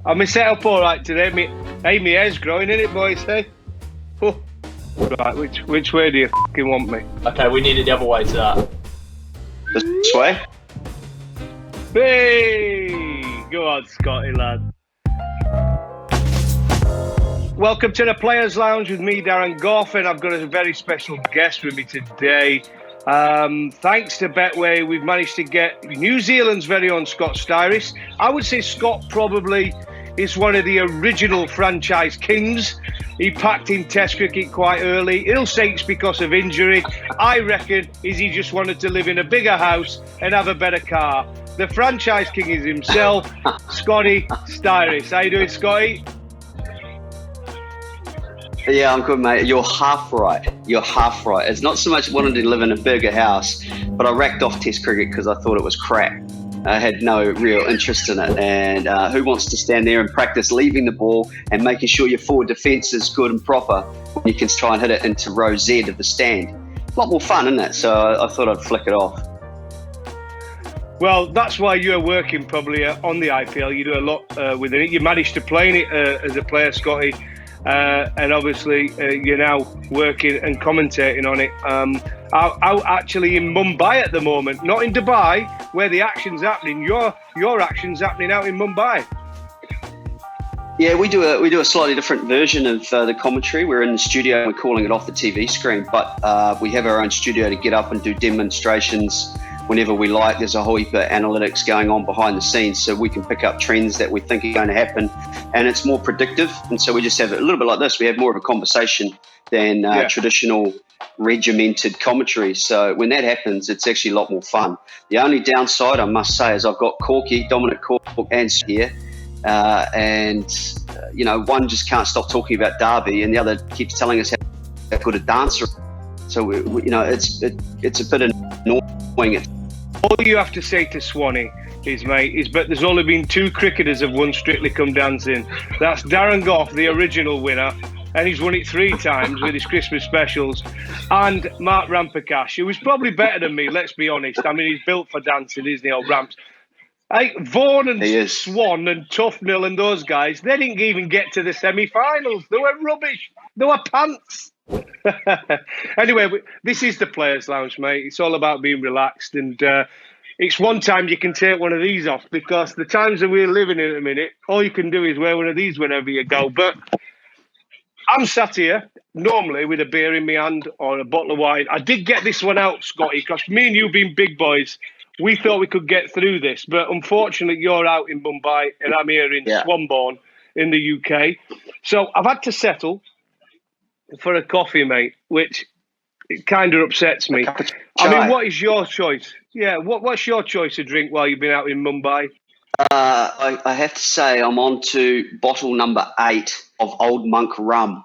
Am I set up all right today? My hair's growing, isn't it, boys? Hey? Oh. Right, which way do you fucking want me? Okay, we need it the other way to that. This way? Hey! Go on, Scotty, lad. Welcome to the Players Lounge with me, Darren Gough, and I've got a very special guest with me today. Thanks to Betway, we've managed to get New Zealand's very own Scott Styris. I would say Scott probably is one of the original franchise kings. He packed in Test cricket quite early. He'll say it's because of injury. I reckon he just wanted to live in a bigger house and have a better car. The franchise king is himself, Scotty Styris. How you doing, Scotty? Yeah, I'm good, mate. You're half right. It's not so much wanting to live in a bigger house, but I racked off Test cricket because I thought it was crap. I had no real interest in it. And who wants to stand there and practice leaving the ball and making sure your forward defence is good and proper when you can try and hit it into row Z of the stand? A lot more fun, isn't it? So I thought I'd flick it off. Well, that's why you're working probably on the IPL. You do a lot within it. You managed to play in it as a player, Scotty. And obviously you're now working and commentating on it out actually in Mumbai at the moment, not in Dubai where the action's happening. Your action's happening out in Mumbai. Yeah, we do a slightly different version of the commentary. We're in the studio and we're calling it off the TV screen, but we have our own studio to get up and do demonstrations whenever we like. There's a whole heap of analytics going on behind the scenes, so we can pick up trends that we think are going to happen, and it's more predictive. And so we just have a little bit like this. We have more of a conversation than traditional regimented commentary. So when that happens, it's actually a lot more fun. The only downside, I must say, is I've got Dominic Cork and here, you know, one just can't stop talking about Derby, and the other keeps telling us how good a dancer. So we you know, it's a bit annoying. All you have to say to Swanee is, mate, but there's only been two cricketers have won Strictly Come Dancing. That's Darren Gough, the original winner, and he's won it 3 times with his Christmas specials, and Mark Ramprakash, who is probably better than me, let's be honest. I mean, he's built for dancing, isn't he, old Ramps? Hey, Vaughan and Swan and Tufnell and those guys, they didn't even get to the semi-finals. They were rubbish. They were pants. Anyway, this is the Players Lounge, mate. It's all about being relaxed, and it's one time you can take one of these off, because the times that we're living in at the minute, all you can do is wear one of these whenever you go. But I'm sat here normally with a beer in my hand or a bottle of wine. I did get this one out, Scotty, because me and you being big boys, we thought we could get through this, but unfortunately you're out in Mumbai and I'm here in Swanbourne in the UK. So I've had to settle for a coffee, mate, which it kind of upsets me. I mean, what is your choice? Yeah, what's your choice to drink while you've been out in Mumbai? I have to say I'm on to bottle number 8 of Old Monk rum,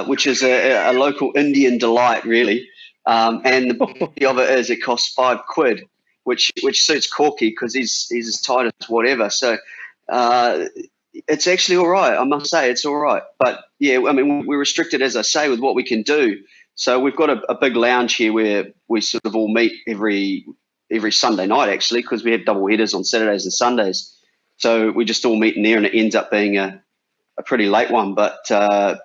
which is a local Indian delight, really. And the beauty of it is it costs £5, which suits Corky because he's as tight as whatever. So it's actually all right. I must say it's all right. But yeah, I mean, we're restricted, as I say, with what we can do. So we've got a big lounge here where we sort of all meet every Sunday night, actually, because we have double headers on Saturdays and Sundays. So we just all meet in there, and it ends up being a pretty late one. But that's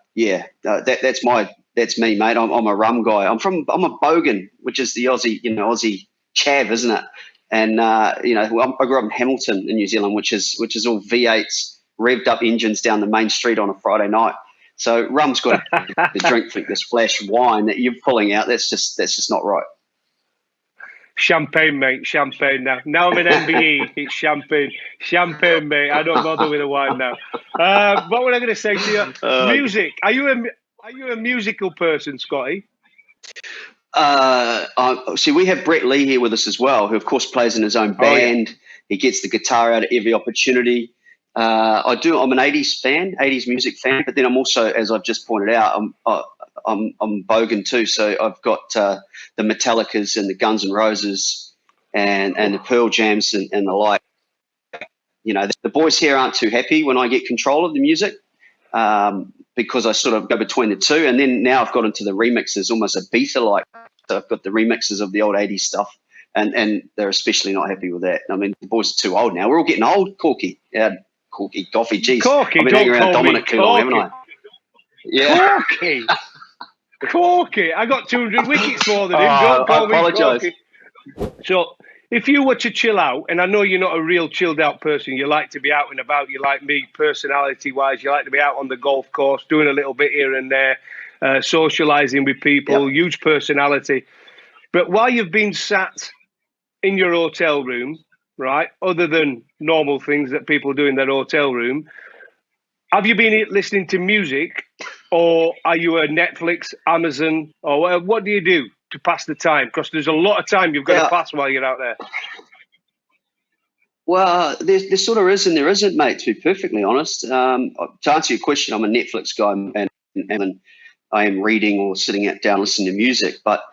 me, mate. I'm a rum guy. I'm a bogan, which is the Aussie chav, isn't it? And I grew up in Hamilton in New Zealand, which is all V8s, revved up engines down the main street on a Friday night. So rum's got the drink for this flash wine that you're pulling out. That's just not right. Champagne, mate. Champagne now. Now I'm an MBE. It's champagne. Champagne, mate. I don't bother with the wine now. What was I going to say to you? Music. Are you a musical person, Scotty? See, we have Brett Lee here with us as well, who of course plays in his own band. Oh, yeah. He gets the guitar out at every opportunity. I'm an 80s music fan, but then I'm also, as I've just pointed out, I'm bogan too. So I've got the Metallicas and the Guns N' Roses and the Pearl Jams and the like. You know, the boys here aren't too happy when I get control of the music because I sort of go between the two. And then now I've got into the remixes, almost a beta-like. So I've got the remixes of the old 80s stuff, and they're especially not happy with that. I mean, the boys are too old now. We're all getting old, Corky. Goughie, geez. Corky, I've been don't hanging around call me Dominic too long, haven't I? Corky. Yeah. Corky. Corky. I got 200 wickets more than him. Oh, Don't call I me apologise. Corky. So, if you were to chill out, and I know you're not a real chilled out person, you like to be out and about, you like me personality-wise, you like to be out on the golf course, doing a little bit here and there, socialising with people, Yep. huge personality. But while you've been sat in your hotel room, right, other than normal things that people do in their hotel room, have you been listening to music, or are you a Netflix, Amazon, or what do you do to pass the time? Because there's a lot of time you've got to pass while you're out there. Well, there sort of is and there isn't, mate, to be perfectly honest. To answer your question, I'm a Netflix guy and I am reading or sitting down listening to music. But,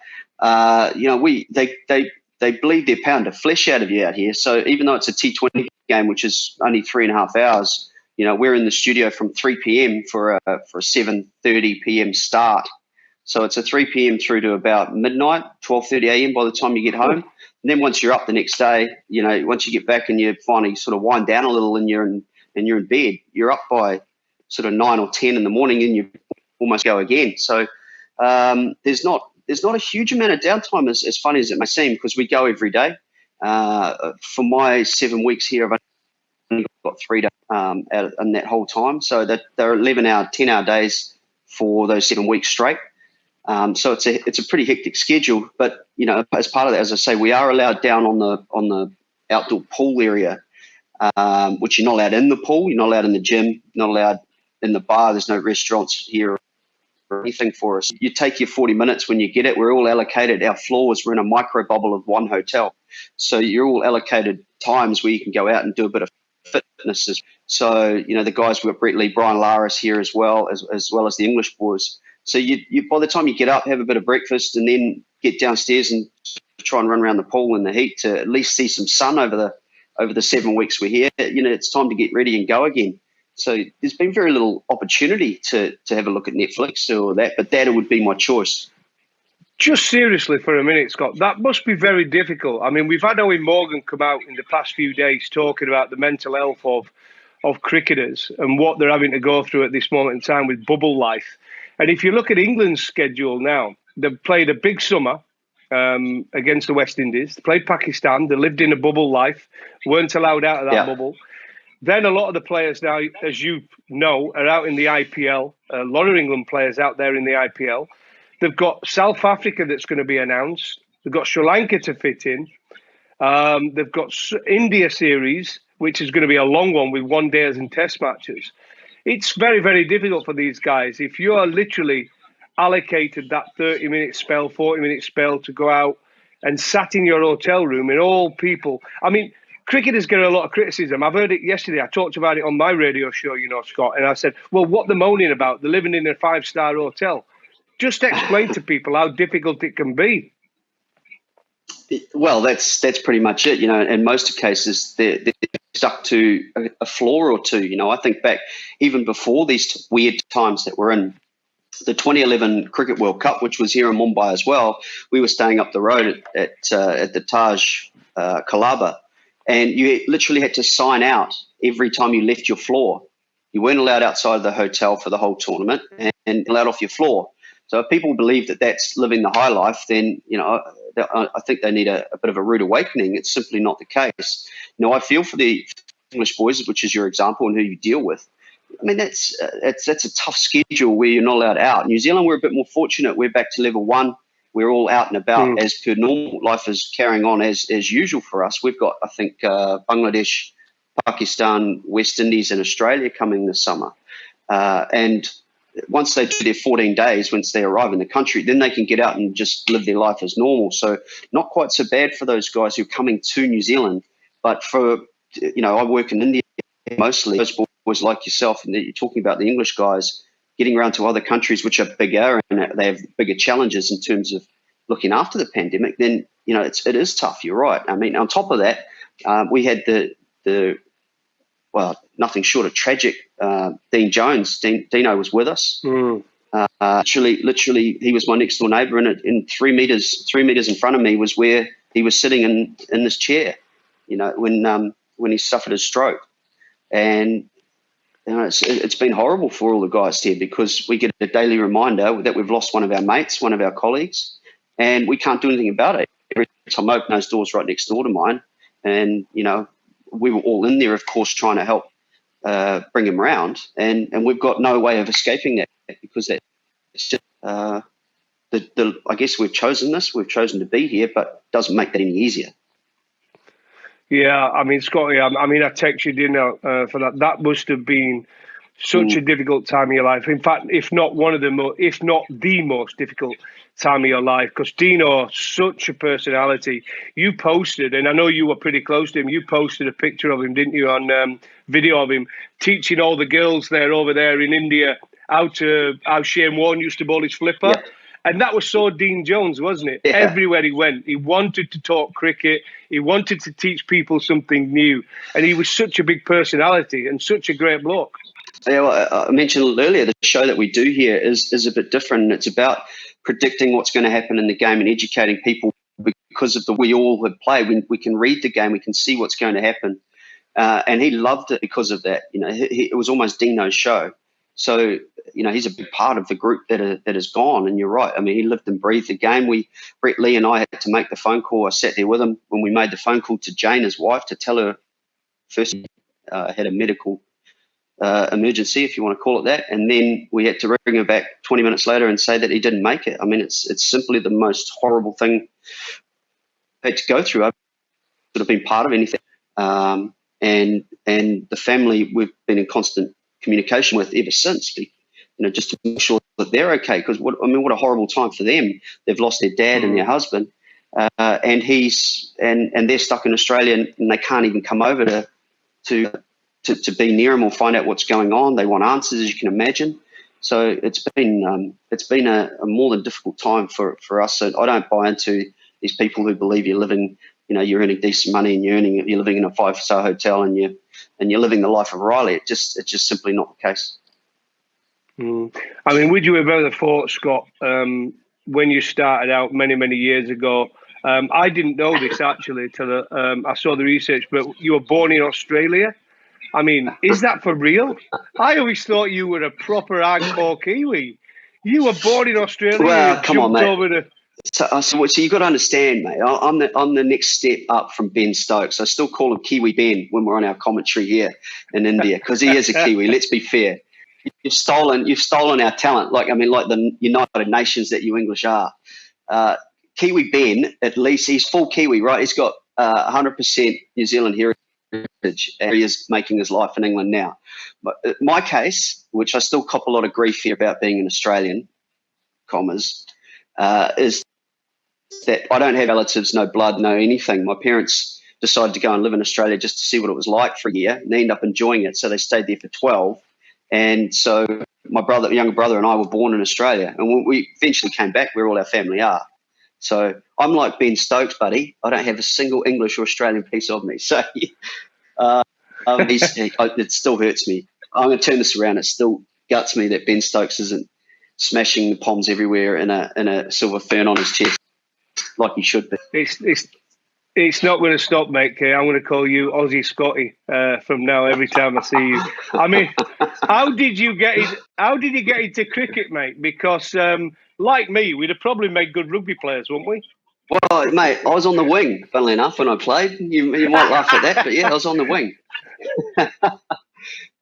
they bleed their pound of flesh out of you out here. So even though it's a T20 game, which is only 3.5 hours, we're in the studio from 3 p.m. for a 7:30 p.m. start. So it's a 3 p.m. through to about midnight, 12:30 a.m. by the time you get home. And then once you're up the next day, once you get back and you finally sort of wind down a little and you're in bed, you're up by sort of 9 or 10 in the morning and you almost go again. So there's not a huge amount of downtime, as funny as it may seem, because we go every day. For my 7 weeks here, I've only got 3 days out in that whole time. So that they're 11-hour, 10-hour days for those 7 weeks straight. So it's a pretty hectic schedule, but as part of that, as I say, we are allowed down on the outdoor pool area, which you're not allowed in the pool, you're not allowed in the gym, not allowed in the bar. There's no restaurants here or anything for us. You take your 40 minutes when you get it. We're all allocated our floors. We're in a micro bubble of one hotel, so you're all allocated times where you can go out and do a bit of fitness. So the guys, we've got Brett Lee, Brian Laris here as well as the English boys. So you by the time you get up, have a bit of breakfast, and then get downstairs and try and run around the pool in the heat to at least see some sun over the 7 weeks we're here. It's time to get ready and go again. So there's been very little opportunity to have a look at Netflix or that, but that would be my choice. Just seriously for a minute, Scott, that must be very difficult. I mean, we've had Owen Morgan come out in the past few days talking about the mental health of cricketers and what they're having to go through at this moment in time with bubble life. And if you look at England's schedule now, they've played a big summer against the West Indies. They played Pakistan. They lived in a bubble life, weren't allowed out of that bubble. Then a lot of the players now, as you know, are out in the IPL. A lot of England players out there in the IPL. They've got South Africa that's going to be announced. They've got Sri Lanka to fit in. They've got India series, which is going to be a long one with one-days and test matches. It's very, very difficult for these guys. If you are literally allocated that 30-minute spell, 40-minute spell to go out and sat in your hotel room and all people... I mean, cricketers get a lot of criticism. I've heard it yesterday. I talked about it on my radio show, Scott, and I said, well, what they're moaning about? They're living in a 5-star hotel. Just explain to people how difficult it can be. Well, that's pretty much it. In most cases, they're stuck to a floor or two. I think back even before these weird times that we're in, the 2011 Cricket World Cup, which was here in Mumbai as well, we were staying up the road at the Taj Kalaba, and you literally had to sign out every time you left your floor. You weren't allowed outside the hotel for the whole tournament and allowed off your floor. So if people believe that that's living the high life, then, I think they need a bit of a rude awakening. It's simply not the case. I feel for the English boys, which is your example, and who you deal with. I mean, that's a tough schedule where you're not allowed out. New Zealand, we're a bit more fortunate. We're back to level 1. We're all out and about as per normal. Life is carrying on as usual for us. We've got, I think, Bangladesh, Pakistan, West Indies, and Australia coming this summer. And once they do their 14 days, once they arrive in the country, then they can get out and just live their life as normal. So not quite so bad for those guys who are coming to New Zealand. But for, I work in India mostly. Those boys like yourself, and you're talking about the English guys getting around to other countries which are bigger and they have bigger challenges in terms of looking after the pandemic, then, it is tough. You're right. I mean, on top of that, we had nothing short of tragic. Dean Jones, Dino was with us. Literally, he was my next door neighbour, and in 3 meters in front of me was where he was sitting in this chair. When he suffered a stroke, and it's been horrible for all the guys here, because we get a daily reminder that we've lost one of our mates, one of our colleagues, and we can't do anything about it. Every time I open those doors right next door to mine, and, we were all in there, of course, trying to help bring him around, and we've got no way of escaping that, because it's just, I guess we've chosen to be here, but it doesn't make that any easier. Yeah, I mean, Scotty, I texted you now for that. That must have been such a difficult time of your life. In fact, if not the most difficult time of your life, because Dino, such a personality. You posted, and I know you were pretty close to him, you posted a picture of him, didn't you, on video of him teaching all the girls over there in India how Shane Warne used to bowl his flipper. Yeah. And that was so Dean Jones, wasn't it? Yeah. Everywhere he went, he wanted to talk cricket. He wanted to teach people something new. And he was such a big personality and such a great bloke. Yeah, well, I mentioned earlier, the show that we do here is a bit different. It's about predicting what's going to happen in the game and educating people, because of the we all have played. We can read the game, we can see what's going to happen. And he loved it because of that. It was almost Dino's show. So, he's a big part of the group that is gone. And you're right. I mean, he lived and breathed the game. Brett Lee and I had to make the phone call. I sat there with him when we made the phone call to Jane, his wife, to tell her first had a medical emergency, if you want to call it that. And then we had to bring her back 20 minutes later and say that he didn't make it. I mean, it's simply the most horrible thing I had to go through. I've sort of been part of anything. And the family we've been in constant communication with ever since, just to make sure that they're okay. Because what a horrible time for them. They've lost their dad and their husband, and they're stuck in Australia, and they can't even come over to be near him or find out what's going on. They want answers, as you can imagine. So it's been a more than difficult time for us. So I don't buy into these people who believe you're living, you're earning decent money and you're living in a 5-star hotel and you're living the life of Riley. It's just simply not the case. I mean, would you have ever thought, Scott, when you started out many, many years ago, I didn't know this actually till I saw the research, but you were born in Australia. I mean, is that for real? I always thought you were a proper hardcore Kiwi. You were born in Australia. Well, come on, mate. So you've got to understand, mate. I'm the next step up from Ben Stokes. I still call him Kiwi Ben when we're on our commentary here in India, because he is a Kiwi. Let's be fair. You've stolen our talent, like the United Nations that you English are. Kiwi Ben, at least he's full Kiwi, right? He's got 100% New Zealand heritage, and he is making his life in England now. But my case, which I still cop a lot of grief here about being an Australian, is that I don't have relatives, no blood, no anything. My parents decided to go and live in Australia just to see what it was like for a year, and they ended up enjoying it. So they stayed there for 12. And so my younger brother and I were born in Australia. And when we eventually came back where all our family are. So I'm like Ben Stokes, buddy. I don't have a single English or Australian piece of me. So it still hurts me. I'm going to turn this around. It still guts me that Ben Stokes isn't smashing the palms everywhere in a silver fern on his chest like he should be. It's not going to stop, mate. Kay. I'm going to call you Aussie Scotty from now every time I see you. I mean, how did you get into cricket, mate? Because like me, we'd have probably made good rugby players, wouldn't we? Well, mate, I was on the wing, funnily enough, when I played. You might laugh at that, but yeah, I was on the wing.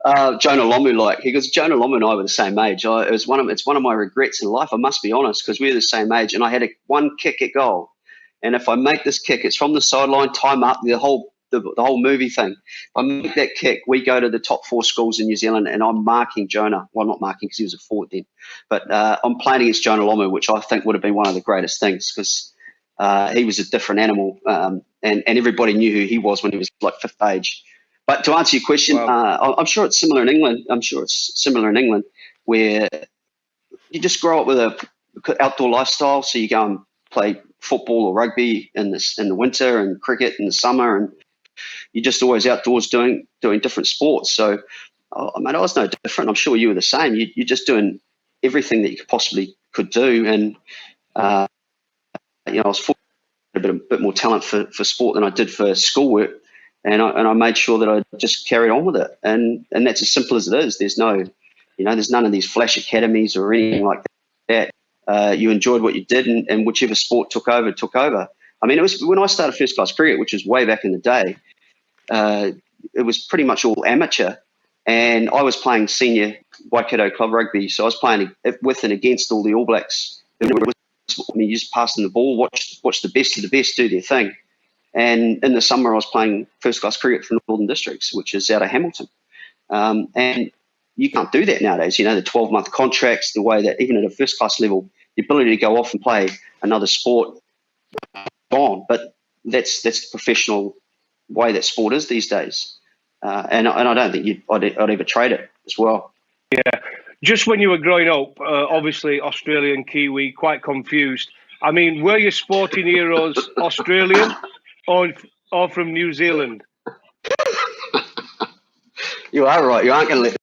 Jonah Lomu, because Jonah Lomu and I were the same age. It's one of my regrets in life, I must be honest, because we were the same age, and I had one kick at goal. And if I make this kick, it's from the sideline, time up, the whole movie thing. If I make that kick, we go to the top 4 schools in New Zealand, and I'm marking Jonah. Well, not marking because he was a forward then. But I'm playing against Jonah Lomu, which I think would have been one of the greatest things, because he was a different animal, and everybody knew who he was when he was like 5th age. But to answer your question, wow. I'm sure it's similar in England. Where you just grow up with a outdoor lifestyle. So you go and play football or rugby in the winter, and cricket in the summer, and you're just always outdoors doing different sports. So, mate, I was no different. I'm sure you were the same. You're just doing everything that you possibly could do, and I was fortunate a bit more talent for sport than I did for schoolwork. And I made sure that I just carried on with it. And that's as simple as it is. There's there's none of these flash academies or anything like that. You enjoyed what you did, and whichever sport took over, took over. I mean, it was when I started first class cricket, which was way back in the day. It was pretty much all amateur, and I was playing senior Waikato club rugby, so I was playing with and against all the All Blacks. I mean, you just pass them the ball, watch the best of the best do their thing. And in the summer, I was playing first class cricket for Northern Districts, which is out of Hamilton. And you can't do that nowadays. The 12-month contracts, the way that even at a first class level, the ability to go off and play another sport, gone. But that's the professional way that sport is these days. And I don't think I'd ever trade it as well. Yeah. Just when you were growing up, obviously Australian, Kiwi, quite confused. I mean, were your sporting heroes Australian or from New Zealand? You are right. You aren't going to let it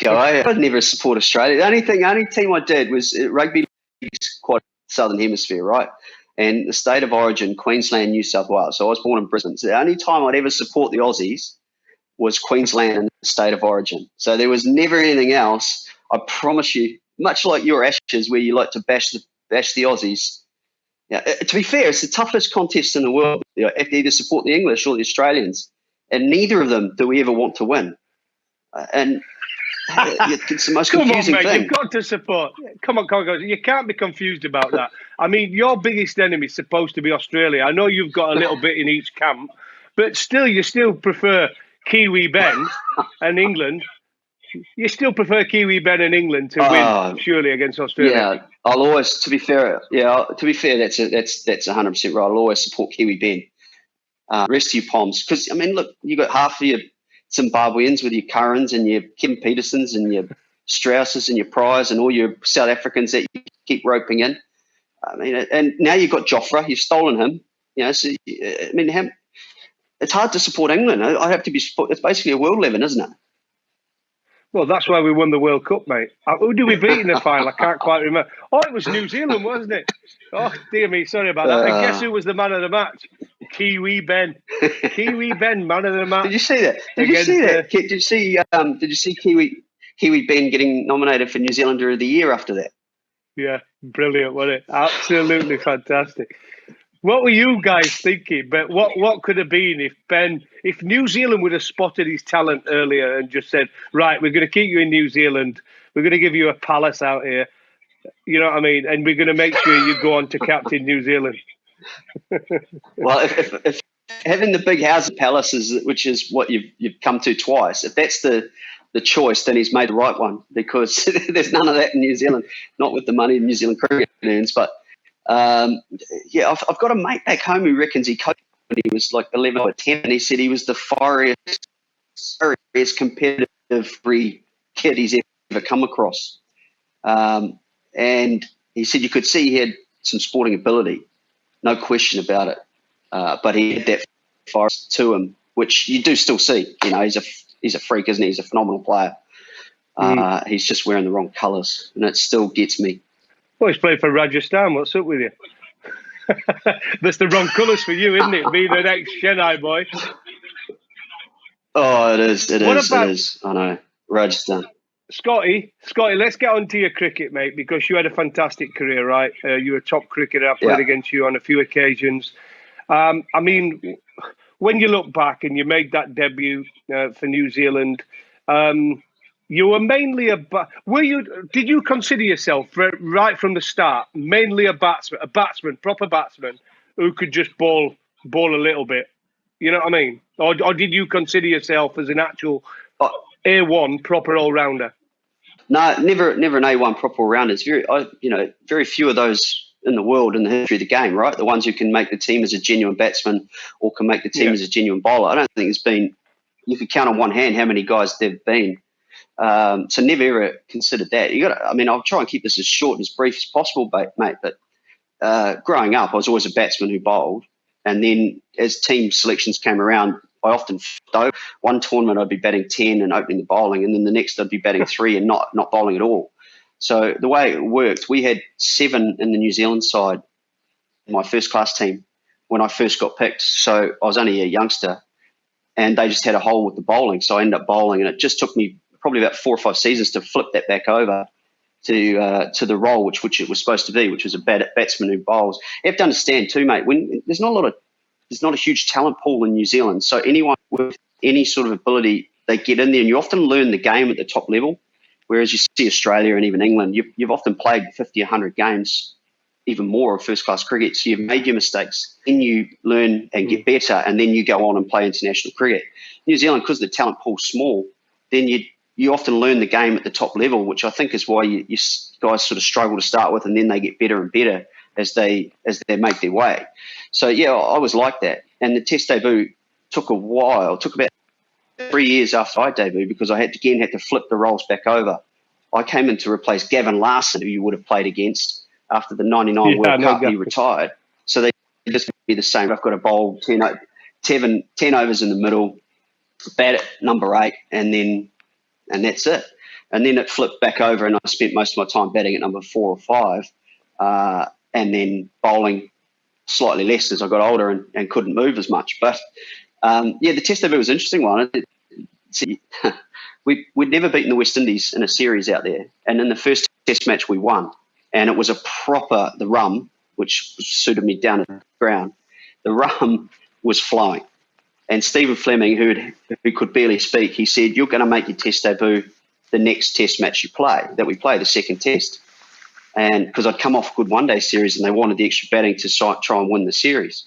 go. I'd never support Australia. The only team I did was rugby league's quite Southern Hemisphere, right? And the state of origin, Queensland, New South Wales. So I was born in Brisbane. So the only time I'd ever support the Aussies was Queensland and the state of origin. So there was never anything else. I promise you, much like your Ashes, where you like to bash the Aussies. Yeah, to be fair, it's the toughest contest in the world. You have to either support the English or the Australians, and neither of them do we ever want to win. And it's the most confusing thing. You've got to support. Come on, guys. You can't be confused about that. I mean, your biggest enemy is supposed to be Australia. I know you've got a little bit in each camp, but still, you still prefer Kiwi Ben and England. You still prefer Kiwi Ben and England to win, surely, against Australia. Yeah, I'll always. To be fair, that's 100% right. I'll always support Kiwi Ben. Rest of you Poms, because I mean, look, you got half of your Zimbabweans with your Currans and your Kevin Petersons and your Strausses and your Pryors and all your South Africans that you keep roping in. I mean, and now you've got Jofra. You've stolen him. So I mean, it's hard to support England. I have to be. It's basically a world level, isn't it? Well, that's why we won the World Cup, mate. Who did we beat in the final? I can't quite remember. Oh, it was New Zealand, wasn't it? Oh, dear me. Sorry about that. And guess who was the man of the match? Kiwi Ben. Kiwi Ben, man of the match. Did you see that? Did you see Kiwi Ben getting nominated for New Zealander of the Year after that? Yeah, brilliant, wasn't it? Absolutely fantastic. What were you guys thinking? But what could have been if New Zealand would have spotted his talent earlier and just said, right, we're going to keep you in New Zealand. We're going to give you a palace out here. You know what I mean? And we're going to make sure you go on to captain New Zealand. Well, if having the big house palaces, which is what you've come to twice, if that's the choice, then he's made the right one, because there's none of that in New Zealand, not with the money New Zealand cricket earns. But I've got a mate back home who reckons he coached when he was like 11 or 10, and he said he was the fiery competitive free kid he's ever come across. And he said you could see he had some sporting ability, no question about it. But he had that fire to him, which you do still see. He's a freak, isn't he? He's a phenomenal player. He's just wearing the wrong colours, and it still gets me. Well, he's played for Rajasthan. What's up with you? That's the wrong colours for you, isn't it? Being an ex-Chennai boy. Oh, it is. It is. I know. Rajasthan. Scotty, let's get on to your cricket, mate, because you had a fantastic career, right? You were a top cricketer. I played against you on a few occasions. I mean, when you look back and you made that debut for New Zealand, you were mainly did you consider yourself right from the start mainly a batsman, proper batsman who could just bowl a little bit? You know what I mean? Or did you consider yourself as an actual A1 proper all-rounder? No, never an A1 proper all-rounder. It's very few of those in the world in the history of the game, right? The ones who can make the team as a genuine batsman or can make the team as a genuine bowler. I don't think there's been, you could count on one hand how many guys there've been. So never ever considered that. I'll try and keep this as short and as brief as possible, mate. But growing up, I was always a batsman who bowled, and then as team selections came around, I often one tournament I'd be batting 10 and opening the bowling, and then the next I'd be batting 3 and not bowling at all. So the way it worked, we had 7 in the New Zealand side, my first class team, when I first got picked. So I was only a youngster. and they just had a hole with the bowling. So I ended up bowling, and it just took me probably about 4 or 5 seasons to flip that back over to the role which it was supposed to be, which was a batsman who bowls. You have to understand too, mate, when there's not a huge talent pool in New Zealand. So anyone with any sort of ability, they get in there, and you often learn the game at the top level. Whereas you see Australia and even England, you've often played 50, 100 games, even more of first-class cricket. So you've made your mistakes, then you learn and get better, and then you go on and play international cricket. New Zealand, because the talent pool's small, then you often learn the game at the top level, which I think is why you guys sort of struggle to start with, and then they get better and better as they make their way. So, yeah, I was like that. And the Test debut took a while. It took about 3 years after I debuted, because I had to flip the roles back over. I came in to replace Gavin Larson, who you would have played against after the 99 World Cup. He retired. So they just be the same. I've got to bowl 10 overs in the middle, bat at number 8, and that's it. And then it flipped back over, and I spent most of my time batting at number 4 or 5, and then bowling slightly less as I got older and couldn't move as much. But the Test debut was an interesting one. We'd never beaten the West Indies in a series out there, and in the first Test match we won, and it was the rum, which suited me down to the ground. The rum was flowing, and Stephen Fleming, who could barely speak, he said, "You're going to make your Test debut the next Test match we play, the second Test." And because I'd come off a good one-day series, and they wanted the extra batting to try and win the series.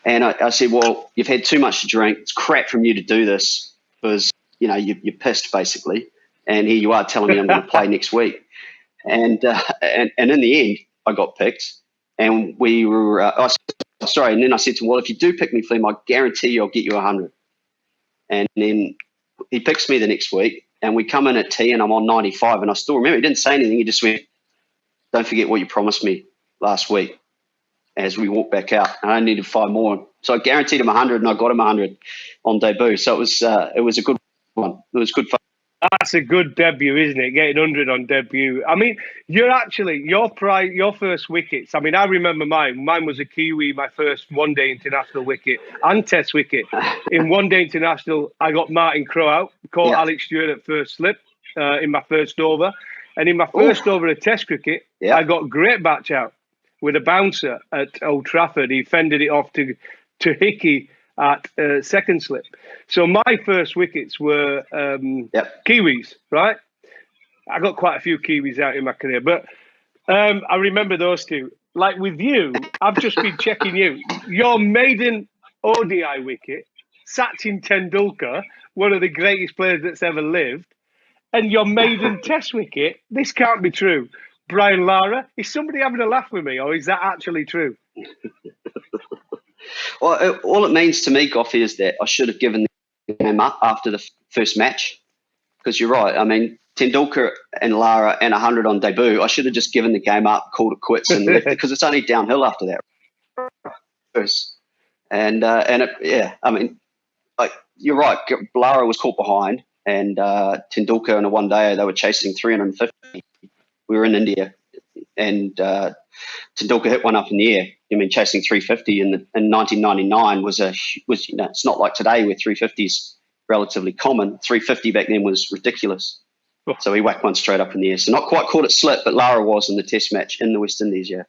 And I said, "Well, you've had too much to drink. It's crap from you to do this, because you're pissed basically. And here you are telling me I'm going to play next week." And in the end, I got picked, and we were. And then I said to him, "Well, if you do pick me, Flem, I guarantee you I'll get you 100." And then he picks me the next week, and we come in at tea, and I'm on 95, and I still remember he didn't say anything. He just went, "Don't forget what you promised me last week," as we walked back out. And I needed 5 more. So I guaranteed him 100, and I got him 100 on debut. So it was a good one. It was good fun. That's a good debut, isn't it? Getting 100 on debut. I mean, your first wickets. I mean, I remember mine. Mine was a Kiwi, my first one-day international wicket and Test wicket. In one-day international, I got Martin Crowe out, caught Alex Stewart at first slip in my first over. And in my first over of Test cricket, I got Great Batch out with a bouncer at Old Trafford. He fended it off to Hickey at second slip. So my first wickets were Kiwis, right? I got quite a few Kiwis out in my career, but I remember those two. Like with you, I've just been checking you. Your maiden ODI wicket, Sachin Tendulkar, one of the greatest players that's ever lived, and your maiden Test wicket, this can't be true. Brian Lara, is somebody having a laugh with me, or is that actually true? Well, all it means to me, Goughie, is that I should have given the game up after the first match, because you're right. I mean, Tendulkar and Lara and 100 on debut, I should have just given the game up, called it quits, and left, because it's only downhill after that. I mean, you're right. Lara was caught behind, and Tendulkar in a one-day, they were chasing 350. We were in India, and Tendulkar hit one up in the air. I mean, chasing 350 in 1999 was it's not like today where 350's relatively common. 350 back then was ridiculous. Oh. So he whacked one straight up in the air. So not quite caught it slip, but Lara was in the Test match in the West Indies, yeah.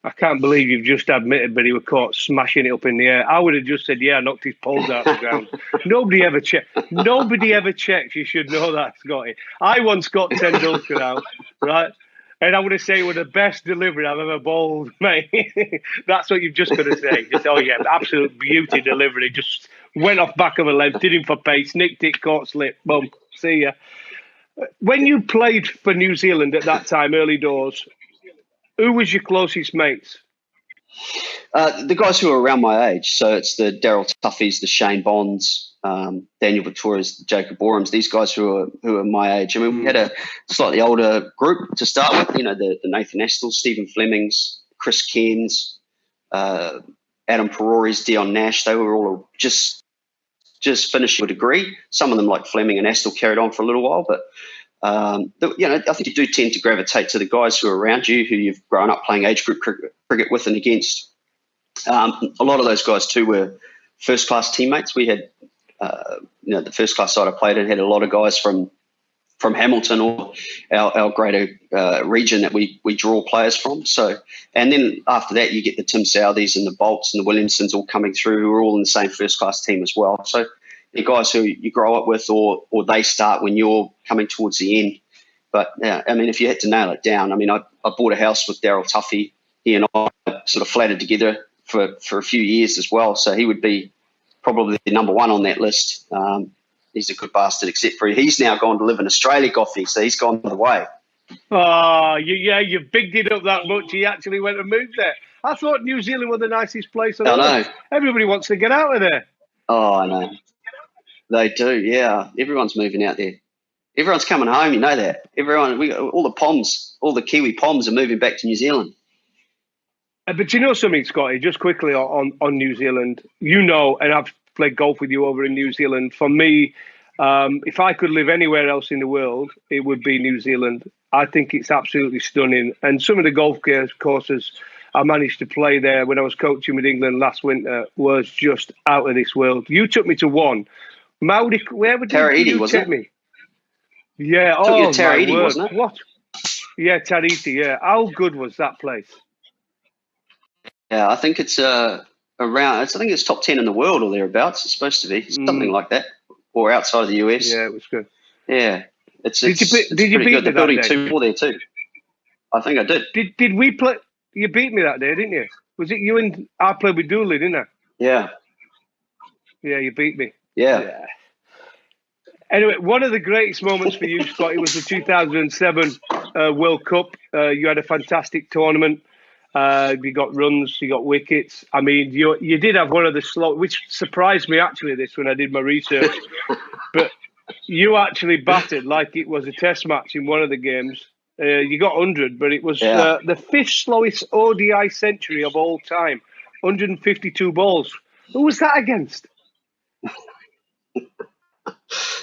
I can't believe you've just admitted, but he was caught smashing it up in the air. I would have just said, I knocked his poles out of the ground. Nobody ever checks. You should know that, Scotty. I once got Tendulkar out, right? And I would have said it was the best delivery I've ever bowled, mate. That's what you've just got to say. Just, absolute beauty delivery. Just went off back of a leg, did him for pace, nicked it, caught slip, boom, see ya. When you played for New Zealand at that time, early doors, who was your closest mates? The guys who were around my age. So it's the Daryl Tuffies, the Shane Bonds, Daniel Vittorias, the Jacob Orams, these guys who are my age. I mean, we had a slightly older group to start with, the Nathan Astles, Stephen Flemings, Chris Cairns, Adam Peroris, Dion Nash. They were all just finishing a degree. Some of them, like Fleming and Astle, carried on for a little while, but I think you do tend to gravitate to the guys who are around you, who you've grown up playing age group cricket with and against. A lot of those guys too were first-class teammates. We had, the first-class side I played in had a lot of guys from Hamilton or our greater region that we draw players from. So, and then after that, you get the Tim Southeys and the Bolts and the Williamsons all coming through, who are all in the same first-class team as well. So the guys who you grow up with, or they start when you're coming towards the end. But yeah, I mean, if you had to nail it down, I mean, I bought a house with Daryl Tuffy. He and I sort of flatted together for a few years as well. So he would be probably the number one on that list. He's a good bastard, except for he's now gone to live in Australia, Goughie, so he's gone the other way. Oh, you bigged it up that much. He actually went and moved there. I thought New Zealand was the nicest place on earth. Everybody wants to get out of there. Oh, I know. They do, yeah. Everyone's moving out there. Everyone's coming home, you know that. All the Poms, all the Kiwi Poms are moving back to New Zealand. But you know something, Scotty, just quickly on New Zealand. You know, and I've played golf with you over in New Zealand. For me, if I could live anywhere else in the world, it would be New Zealand. I think it's absolutely stunning. And some of the golf courses I managed to play there when I was coaching with England last winter was just out of this world. You took me to one. Maudi, where would you take me? Yeah, took you to Tahiti, wasn't it? What? Yeah, Tahiti, yeah. How good was that place? Yeah, I think it's I think it's top 10 in the world or thereabouts. It's supposed to be something like that, or outside of the US. Yeah, it was good. Yeah, did you beat me the building 2 more there too? I think I did. Did we play? You beat me that day, didn't you? Was it you and I played with Dooley, didn't I? Yeah. Yeah, you beat me. Yeah. Anyway, one of the greatest moments for you, Scott, it was the 2007 World Cup. You had a fantastic tournament. You got runs, you got wickets. I mean, you did have one of the slow, which surprised me actually, this when I did my research. But you actually batted like it was a test match in one of the games. You got 100, but it was the 5th slowest ODI century of all time. 152 balls. Who was that against?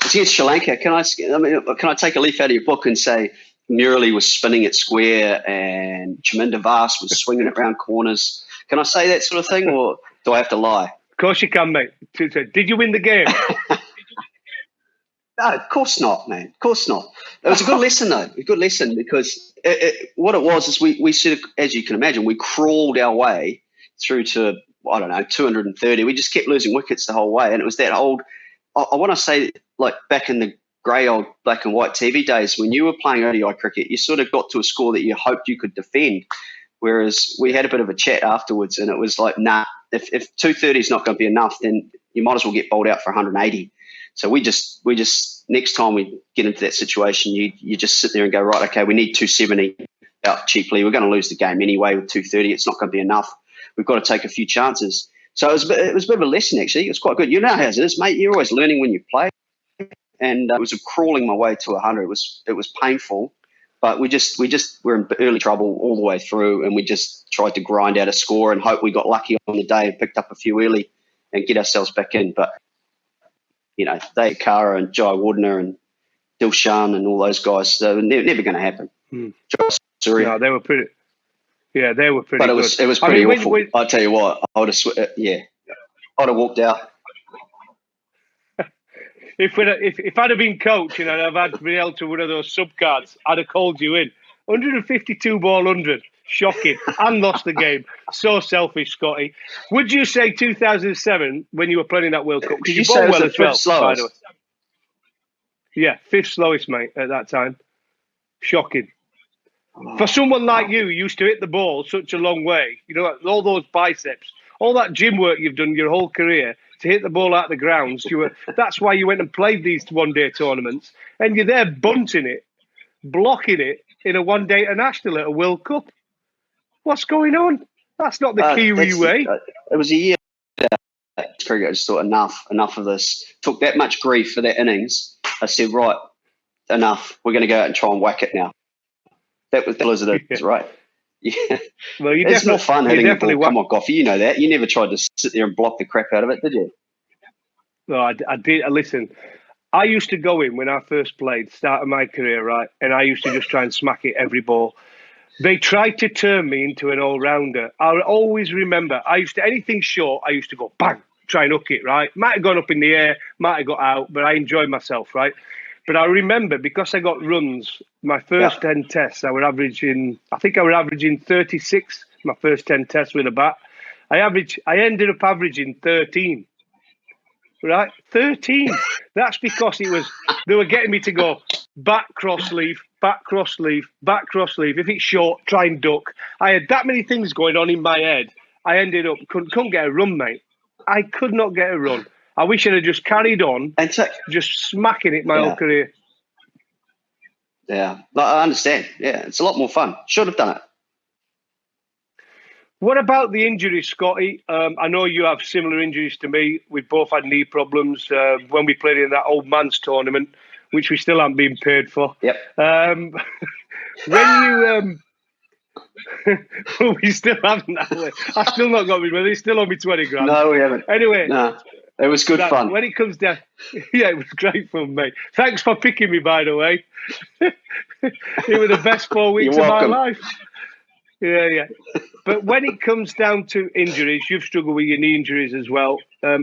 It's against Sri Lanka. Can I take a leaf out of your book and say Murali was spinning it square and Chaminda Vas was swinging it round corners? Can I say that sort of thing, or do I have to lie? Of course you can, mate. Did you win the game? No, of course not, man. Of course not. It was a good lesson, though. A good lesson because what it was is we sort of, as you can imagine, we crawled our way through to, 230. We just kept losing wickets the whole way. And it was that old, I want to say, like back in the grey old black and white TV days, when you were playing ODI cricket, you sort of got to a score that you hoped you could defend. Whereas we had a bit of a chat afterwards and it was like, nah, if 230 is not going to be enough, then you might as well get bowled out for 180. So we just next time we get into that situation, you just sit there and go, right, okay, we need 270 out cheaply. We're going to lose the game anyway with 230. It's not going to be enough. We've got to take a few chances. So it was a bit of a lesson, actually. It was quite good. You know how it is, mate. You're always learning when you play. And it was crawling my way to 100. It was painful, but we were in early trouble all the way through, and we just tried to grind out a score and hope we got lucky on the day and picked up a few early and get ourselves back in. But they Kara and Jai Wardner and Dilshan and all those guys, they were never going to happen. No, they were pretty. Yeah, they were pretty. But it was pretty awful. I tell you what, I'd have walked out. If I'd have been coach, and I'd have been able to one of those sub cards, I'd have called you in. 152 ball 100, shocking, and lost the game. So selfish, Scotty. Would you say 2007 when you were playing that World Cup? Did you say it was the 5th slowest? Yeah, 5th slowest, mate, at that time. Shocking. For someone like you, who used to hit the ball such a long way, all those biceps, all that gym work you've done your whole career to hit the ball out of the grounds, that's why you went and played these one-day tournaments, and you're there bunting it, blocking it in a one-day international at a World Cup. What's going on? That's not the Kiwi way. It was a year cricket. I just thought enough of this. Took that much grief for that innings. I said, right, enough. We're going to go out and try and whack it now. That was it is, right? Yeah. Well, it's more fun hitting the ball. Come on, Goughie, you know that. You never tried to sit there and block the crap out of it, did you? No, I did. Listen, I used to go in when I first played, start of my career, right? And I used to just try and smack it every ball. They tried to turn me into an all-rounder. I always remember, anything short, I used to go bang, try and hook it, right? Might have gone up in the air, might have got out, but I enjoyed myself, right? But I remember, because I got runs, my first 10 tests, I think I was averaging 36, my first 10 tests with a bat. I ended up averaging 13. Right, 13. That's because they were getting me to go back cross sleeve, back cross sleeve, back cross sleeve. If it's short, try and duck. I had that many things going on in my head. I ended up couldn't get a run, mate. I could not get a run. I wish I'd have just carried on, and just smacking it my whole career. Yeah, I understand. Yeah, it's a lot more fun. Should have done it. What about the injuries, Scotty? I know you have similar injuries to me. We both had knee problems when we played in that old man's tournament, which we still haven't been paid for. Yep. When you, we still haven't. I still not got me. They still owe me 20 grand. No, we haven't. Anyway, no, it was good fun. When it comes down, yeah, it was great fun, mate. Thanks for picking me, by the way. It was the best 4 weeks of my life. Yeah. But when it comes down to injuries, you've struggled with your knee injuries as well.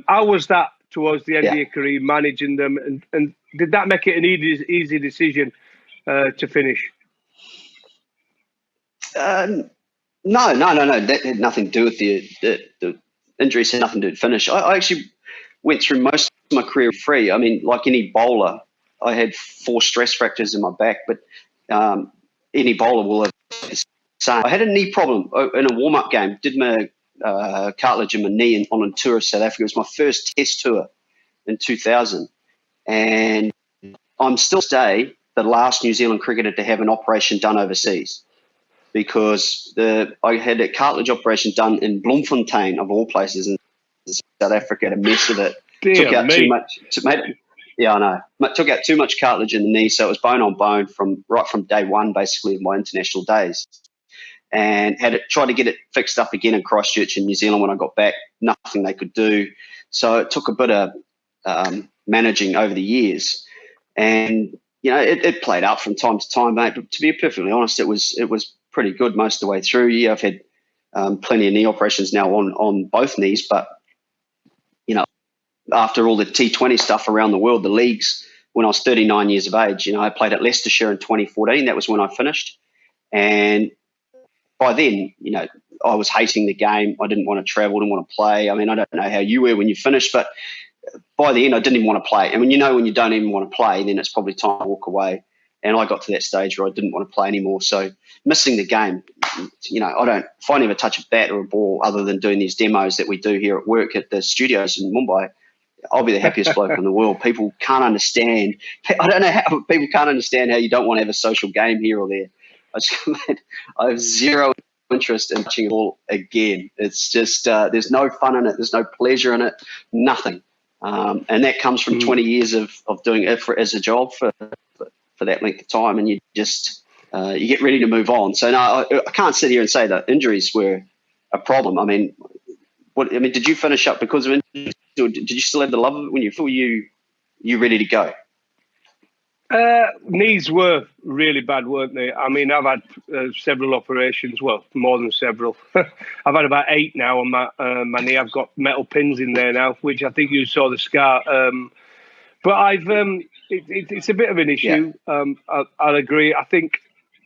How was that towards the end of your career, managing them? And did that make it an easy decision to finish? No. That had nothing to do with the injuries. Had nothing to do with finish. I actually went through most of my career free. I mean, like any bowler, I had 4 stress fractures in my back, but any bowler will have the same. I had a knee problem in a warm-up game. Did my cartilage in my knee on a tour of South Africa. It was my first test tour in 2000. And I'm still today the last New Zealand cricketer to have an operation done overseas, because I had a cartilage operation done in Bloemfontein, of all places, in South Africa. Had a mess of it. Took out too much. Yeah, I know. Took out too much cartilage in the knee, so it was bone on bone right from day one, basically, of my international days. And tried to get it fixed up again in Christchurch in New Zealand when I got back. Nothing they could do. So it took a bit of managing over the years. And, you know, it played out from time to time, mate. But to be perfectly honest, it was pretty good most of the way through. Yeah, I've had plenty of knee operations now on both knees, but, you know, after all the T20 stuff around the world, the leagues, when I was 39 years of age, you know, I played at Leicestershire in 2014. That was when I finished. And by then, you know, I was hating the game. I didn't want to travel, didn't want to play. I mean, I don't know how you were when you finished, but by the end, I didn't even want to play. And when you don't even want to play, then it's probably time to walk away. And I got to that stage where I didn't want to play anymore. So missing the game, you know, if I never touch a bat or a ball other than doing these demos that we do here at work at the studios in Mumbai, I'll be the happiest bloke in the world. People can't understand. I don't know how people can't understand how you don't want to have a social game here or there. I have zero interest in touching it all again. It's just there's no fun in it. There's no pleasure in it. Nothing. And that comes from 20 years of doing it as a job for that length of time, and you just you get ready to move on. So no, I can't sit here and say that injuries were a problem. I mean, did you finish up because of injuries, or did you still have the love of it when you ready to go? Knees were really bad, weren't they? I mean, I've had several operations, well, more than several. I've had about 8 now on my knee. I've got metal pins in there now, which I think you saw the scar. But it's a bit of an issue. Yeah. I'll agree. I think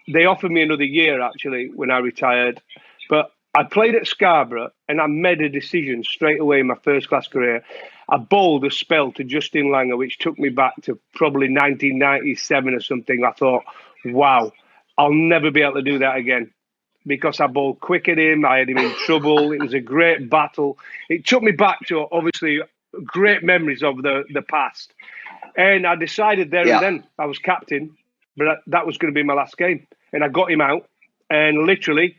they offered me another year, actually, when I retired. But I played at Scarborough, and I made a decision straight away in my first-class career. I bowled a spell to Justin Langer, which took me back to probably 1997 or something. I thought, wow, I'll never be able to do that again, because I bowled quick at him. I had him in trouble. It was a great battle. It took me back to, obviously, great memories of the past. And I decided there and then, I was captain, but that was going to be my last game. And I got him out and literally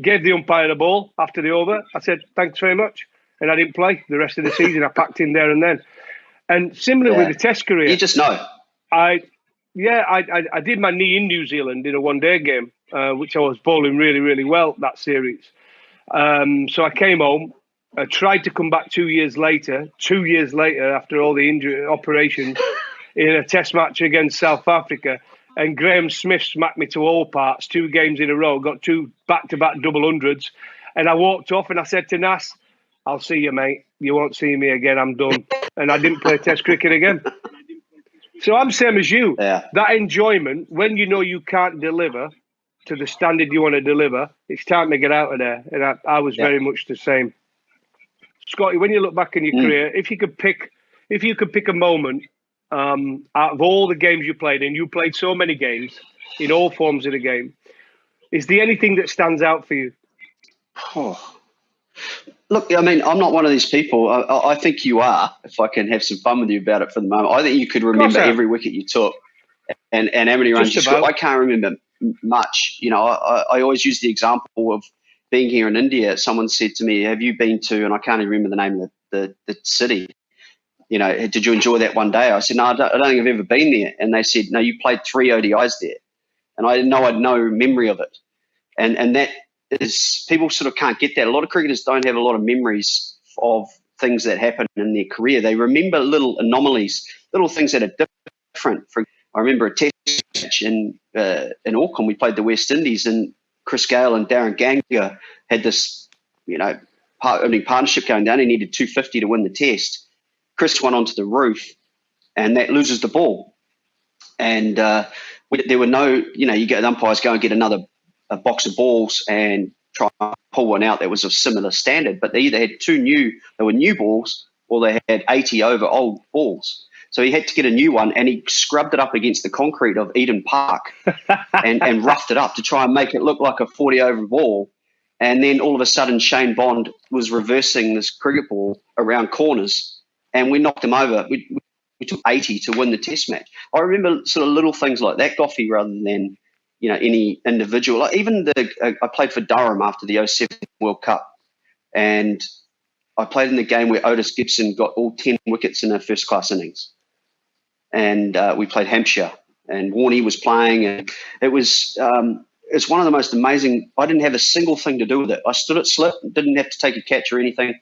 gave the umpire the ball after the over. I said, thanks very much. And I didn't play the rest of the season. I packed in there and then. And similar with the test career. You just know. I did my knee in New Zealand in a one-day game, which I was bowling really, really well that series. So I came home. I tried to come back 2 years later after all the injury operations in a test match against South Africa. And Graham Smith smacked me to all parts, 2 games in a row, got 2 back-to-back double hundreds. And I walked off and I said to Nas, I'll see you, mate. you won't see me again, I'm done. And I didn't play Test cricket again. So I'm same as you. Yeah. That enjoyment, when you know you can't deliver to the standard you want to deliver, it's time to get out of there. And I was very much the same. Scotty, when you look back in your career, if you could pick a moment out of all the games you played, and you played so many games in all forms of the game, is there anything that stands out for you? Oh. Look, I mean, I'm not one of these people. I think you are, if I can have some fun with you about it for the moment. I think you could remember every wicket you took and how many runs you scored. I can't remember much. You know, I always use the example of being here in India. Someone said to me, have you been to, and I can't even remember the name of the city, you know, did you enjoy that one day? I said, no, I don't think I've ever been there. And they said, no, you played 3 ODIs there. And I had no memory of it. And that is, people sort of can't get that. A lot of cricketers don't have a lot of memories of things that happen in their career. They remember little anomalies, little things that are different. I remember a test match in Auckland. We played the West Indies, and Chris Gale and Darren Gough had this, you know, opening partnership going down. He needed 250 to win the test. Chris went onto the roof, and that loses the ball. And there were no, you know, you get the umpires go and get another box of balls and try and pull one out that was of similar standard. But they either had they were new balls, or they had 80 over old balls. So he had to get a new one, and he scrubbed it up against the concrete of Eden Park and roughed it up to try and make it look like a 40 over ball. And then all of a sudden, Shane Bond was reversing this cricket ball around corners, and we knocked him over. We took 80 to win the test match. I remember sort of little things like that, Goughie, rather than, you know, any individual. Like even I played for Durham after the 07 World Cup, and I played in the game where Otis Gibson got all 10 wickets in a first-class innings. And we played Hampshire, and Warney was playing, and it was it's one of the most amazing. I didn't have a single thing to do with it. I stood at slip, didn't have to take a catch or anything.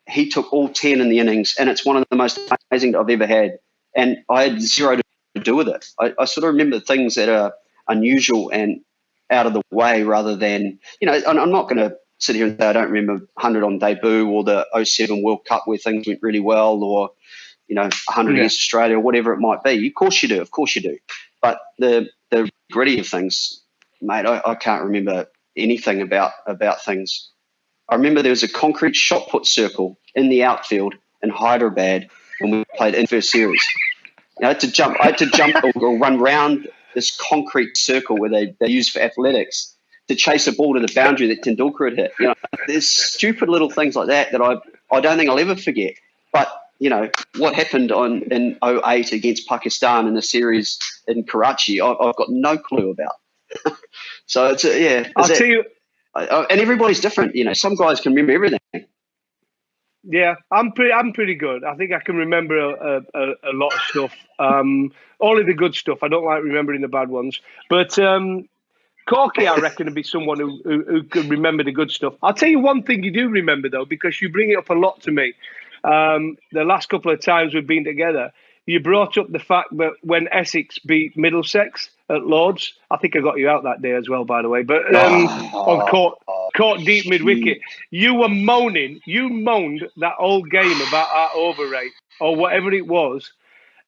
He took all 10 in the innings, and it's one of the most amazing that I've ever had. And I had zero to do with it. I sort of remember things that are unusual and out of the way, rather than, you know, I'm not going to sit here and say I don't remember 100 on debut, or the 07 World Cup where things went really well, or, you know, 100 against Australia, or whatever it might be. Of course you do. But the gritty of things, mate, I can't remember anything about things. I remember there was a concrete shot put circle in the outfield in Hyderabad when we played in first series. I had to jump or run round this concrete circle where they use for athletics to chase a ball to the boundary that Tendulkar had hit. You know, there's stupid little things like that I don't think I'll ever forget. But, you know, what happened in 08 against Pakistan in the series in Karachi, I've got no clue about. So it's I'll tell you. And everybody's different, you know. Some guys can remember everything. Yeah, I'm pretty good. I think I can remember a lot of stuff. Only the good stuff. I don't like remembering the bad ones. But Corky, I reckon, would be someone who could remember the good stuff. I'll tell you one thing you do remember, though, because you bring it up a lot to me. The last couple of times we've been together, you brought up the fact that when Essex beat Middlesex at Lords, I think I got you out that day as well, by the way, but on caught deep mid-wicket, you were moaning. You moaned that whole game about our over rate or whatever it was,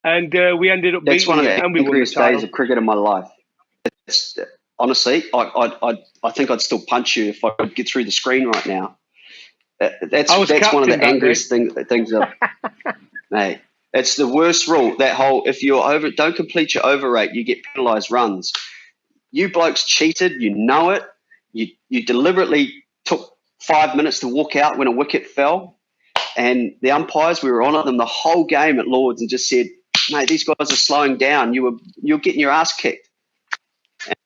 and we ended up beating one of the and we won the angriest title. days of cricket in my life. Honestly, I think I'd still punch you if I could get through the screen right now. That's one of the angriest things of, mate. It's the worst rule. That whole, if you're don't complete your over rate, you get penalised runs. You blokes cheated. You know it. You deliberately took 5 minutes to walk out when a wicket fell, and the umpires, we were on them the whole game at Lords and just said, mate, these guys are slowing down. You're getting your ass kicked.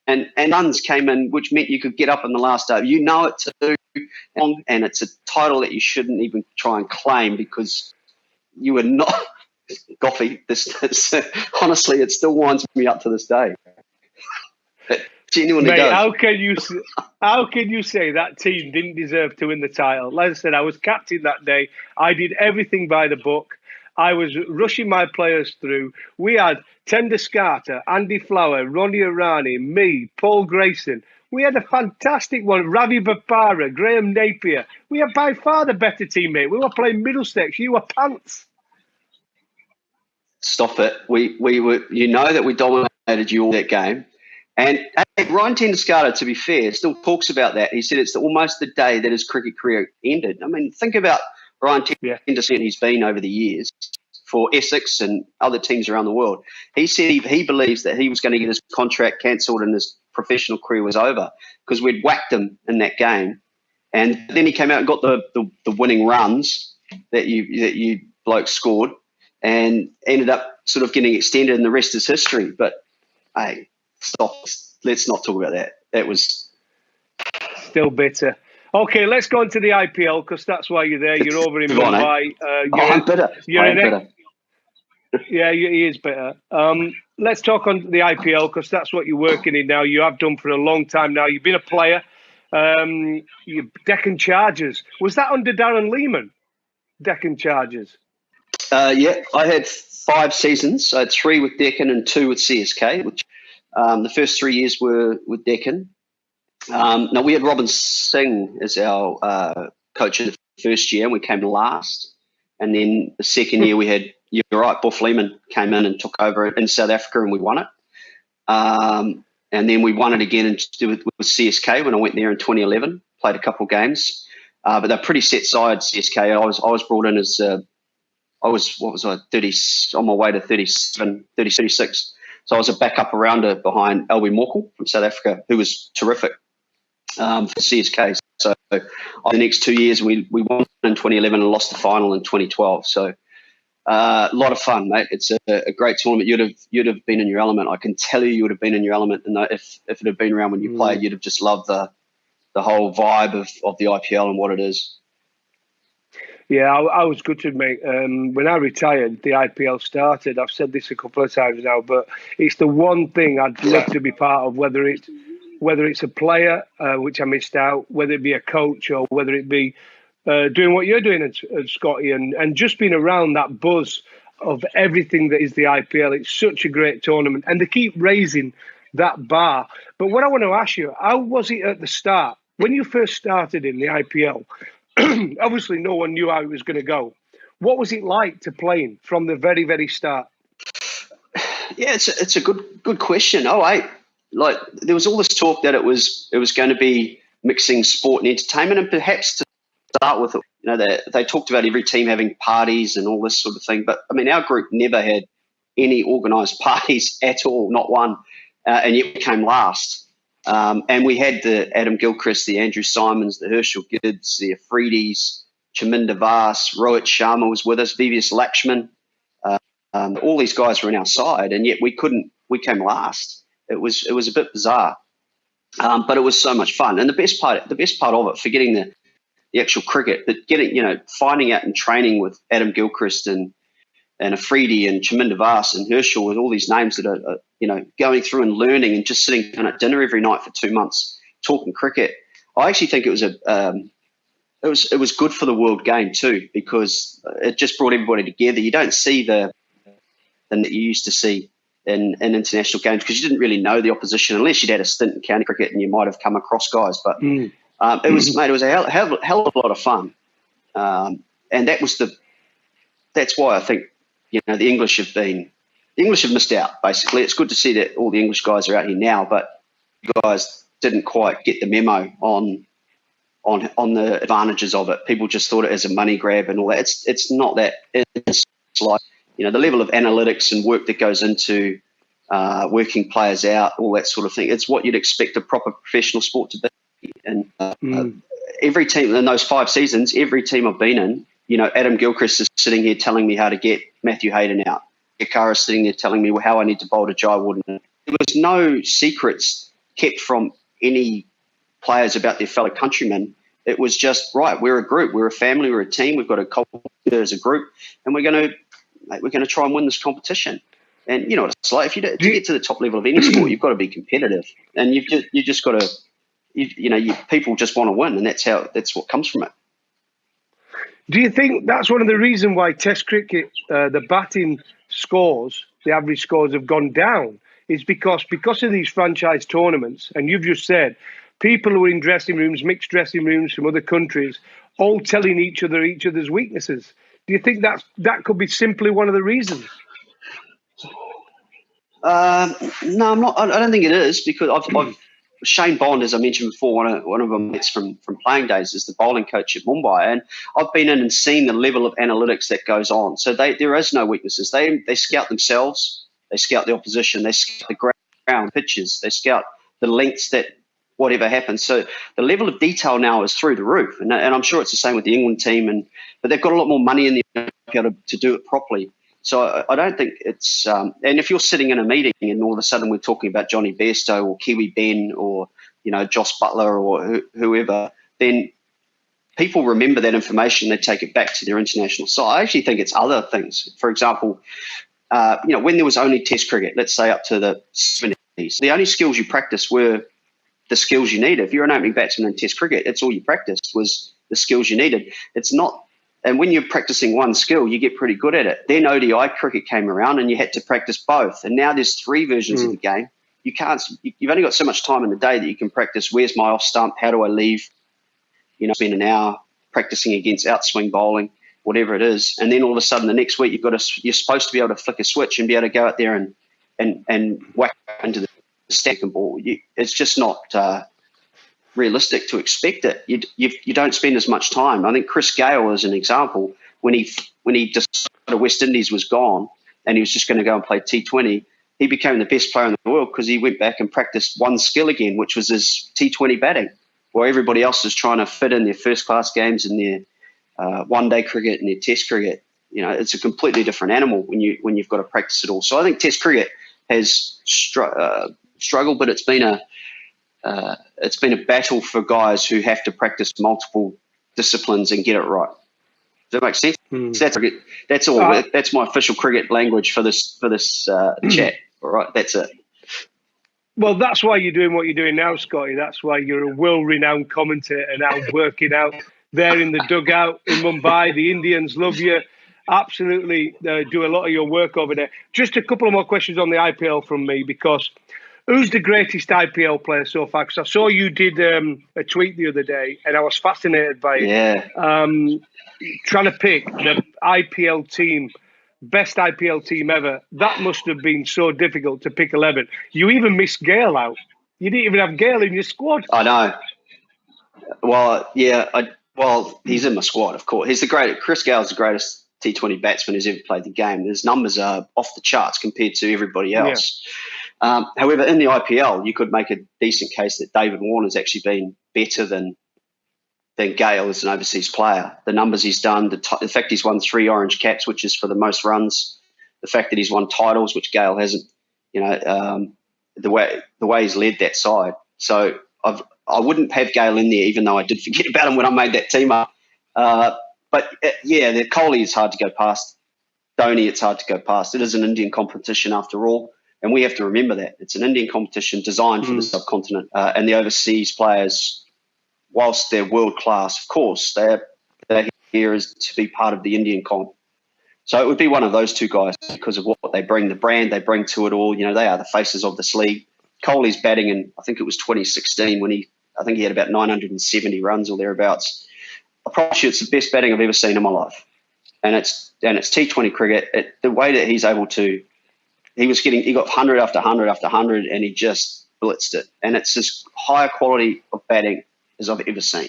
And runs came in, which meant you could get up in the last over. You know it too, and it's a title that you shouldn't even try and claim because you were not. Goughie, this honestly, it still winds me up to this day. It genuinely Mate, does. How can you say that team didn't deserve to win the title? Like I said, I was captain that day. I did everything by the book. I was rushing my players through. We had Tender Scarter, Andy Flower, Ronnie Arani, me, Paul Grayson. We had a fantastic one. Ravi Bapara, Graham Napier. We are by far the better teammate. We were playing Middlesex. You were pants. Stop it. We were, you know, that we dominated you all that game. And Ryan Tenduscarter, to be fair, still talks about that. He said it's almost the day that his cricket career ended. I mean, think about Ryan Tenduscarter he's been over the years for Essex and other teams around the world. He said he believes that he was going to get his contract cancelled and his professional career was over because we'd whacked him in that game. And then he came out and got the winning runs that you blokes scored and ended up sort of getting extended, and the rest is history. But, hey, stop. Let's not talk about that. That was still bitter. Okay, let's go into the IPL because that's why you're there. You're over in Mumbai. I'm bitter. I'm bitter. Yeah, he is bitter. Let's talk on the IPL because that's what you're working in now. You have done for a long time now. You've been a player. You Deccan Chargers. Was that under Darren Lehman? Deccan Chargers. Yeah, I had 5 seasons. I had 3 with Deccan and 2 with CSK, which the first 3 years were with Deccan. Now, we had Robin Singh as our coach in the first year, and we came last. And then the second year we had, you're right, Buff Lehman came in and took over in South Africa, and we won it. And then we won it again with CSK when I went there in 2011, played a couple of games. But they're pretty set side, CSK. I was brought in as, 30, on my way to 36. So I was a backup rounder behind Albie Morkel from South Africa, who was terrific for CSK. So the next 2 years, we won in 2011 and lost the final in 2012. So a lot of fun, mate. It's a great tournament. You'd have been in your element. I can tell you would have been in your element. And if it had been around when you played, you'd have just loved the whole vibe of the IPL and what it is. Yeah, I was gutted, mate. When I retired, the IPL started. I've said this a couple of times now, but it's the one thing I'd love to be part of, whether it's a player, which I missed out, whether it be a coach or whether it be doing what you're doing at Scotty and just being around that buzz of everything that is the IPL. It's such a great tournament, and they keep raising that bar. But what I want to ask you, how was it at the start? When you first started in the IPL, obviously no one knew how it was going to go. What was it like to playing from the very, very start? Yeah, it's a good question. Like there was all this talk that it was going to be mixing sport and entertainment, and perhaps to start with, they talked about every team having parties and all this sort of thing. But I mean, our group never had any organised parties at all, not one, and yet we came last. And we had the Adam Gilchrist, the Andrew Simons, the Herschel Gids, the Afridis, Chaminda Vas, Rohit Sharma was with us, Vivius Lakshman. All these guys were on our side, and yet we came last. It was a bit bizarre, but it was so much fun. And the best part of it, forgetting the actual cricket, but finding out and training with Adam Gilchrist and Afridi and Chaminda Vas and Herschel with all these names that are going through and learning and just sitting down at dinner every night for 2 months talking cricket. I actually think it was good for the world game too, because it just brought everybody together. You don't see the that you used to see in international games because you didn't really know the opposition unless you'd had a stint in county cricket and you might have come across guys. But it was a hell of a lot of fun, and that's why I think the English have missed out. Basically, it's good to see that all the English guys are out here now, but you guys didn't quite get the memo on the advantages of it. People just thought it as a money grab and all that. It's not that. It's like the level of analytics and work that goes into working players out, all that sort of thing. It's what you'd expect a proper professional sport to be. And every team in those 5 seasons, every team I've been in, Adam Gilchrist is sitting here telling me how to get Matthew Hayden out. Yakara is sitting there telling me how I need to bowl to Jai Wood. There was no secrets kept from any players about their fellow countrymen. It was just, right, we're a group, we're a family, we're a team, we've got a culture as a group, and we're going to try and win this competition. And you know what it's like, to get to the top level of any sport, you've got to be competitive, and you just got to, people just want to win, and that's what comes from it. Do you think that's one of the reasons why Test cricket, the batting scores, the average scores have gone down? is because of these franchise tournaments, and you've just said people who are in dressing rooms, mixed dressing rooms from other countries, all telling each other's weaknesses. Do you think that could be simply one of the reasons? No, I'm not. I don't think it is, because I've Shane Bond, as I mentioned before, one of my mates from playing days, is the bowling coach at Mumbai, and I've been in and seen the level of analytics that goes on. So there is no weaknesses. They scout themselves, they scout the opposition, they scout the ground pitches, they scout the lengths that whatever happens. So the level of detail now is through the roof, and I'm sure it's the same with the England team. But they've got a lot more money in there to be able to do it properly. So I don't think it's and if you're sitting in a meeting and all of a sudden we're talking about Johnny Bairstow or Kiwi Ben or Joss Butler or whoever, then people remember that information. They take it back to their international side. I actually think it's other things. For example, when there was only Test cricket, let's say up to the 70s, the only skills you practiced were the skills you needed. If you're an opening batsman in Test cricket, it's all you practiced was the skills you needed. It's not. And when you're practicing one skill, you get pretty good at it. Then ODI cricket came around and you had to practice both. And now there's 3 versions of the game. You've only got so much time in the day that you can practice where's my off stump, how do I leave, spend an hour practicing against outswing bowling, whatever it is. And then all of a sudden the next week you're supposed to be able to flick a switch and be able to go out there and whack into the stack and ball. It's just not realistic to expect it. You don't spend as much time. I think Chris Gale is an example. When he decided West Indies was gone and he was just going to go and play T20, he became the best player in the world because he went back and practiced one skill again, which was his T20 batting, while everybody else is trying to fit in their first-class games and their one-day cricket and their Test cricket. It's a completely different animal when you've got to practice it all. So I think Test cricket has struggled, but it's been a battle for guys who have to practice multiple disciplines and get it right. Does that make sense? That's all. That's my official cricket language for this chat. All right, that's it. Well, that's why you're doing what you're doing now, Scotty. That's why you're a world-renowned commentator now, working out there in the dugout in Mumbai. The Indians love you. Absolutely do a lot of your work over there. Just a couple of more questions on the IPL from me, because who's the greatest IPL player so far? Because I saw you did a tweet the other day, and I was fascinated by it. Yeah. Trying to pick the IPL team, best IPL team ever. That must have been so difficult to pick 11. You even missed Gale out. You didn't even have Gale in your squad. I know. Well, yeah. He's in my squad, of course. Chris Gale's the greatest T20 batsman who's ever played the game. His numbers are off the charts compared to everybody else. Yeah. However, in the IPL, you could make a decent case that David Warner's actually been better than Gale as an overseas player. The numbers he's done, the fact he's won 3 orange caps, which is for the most runs, the fact that he's won titles, which Gale hasn't, the way he's led that side. So I wouldn't have Gale in there, even though I did forget about him when I made that team up. But the Kohli is hard to go past. Dhoni, it's hard to go past. It is an Indian competition after all. And we have to remember that. It's an Indian competition designed for the subcontinent. And the overseas players, whilst they're world-class, of course, they're here is to be part of the Indian comp. So it would be one of those two guys because of what they bring, the brand they bring to it all. They are the faces of this league. Kohli's batting in, I think it was 2016, when he had about 970 runs or thereabouts. I promise you it's the best batting I've ever seen in my life. And it's T20 cricket. The way that he's able to, he got 100 after 100 after 100, and he just blitzed it. And it's as higher quality of batting as I've ever seen.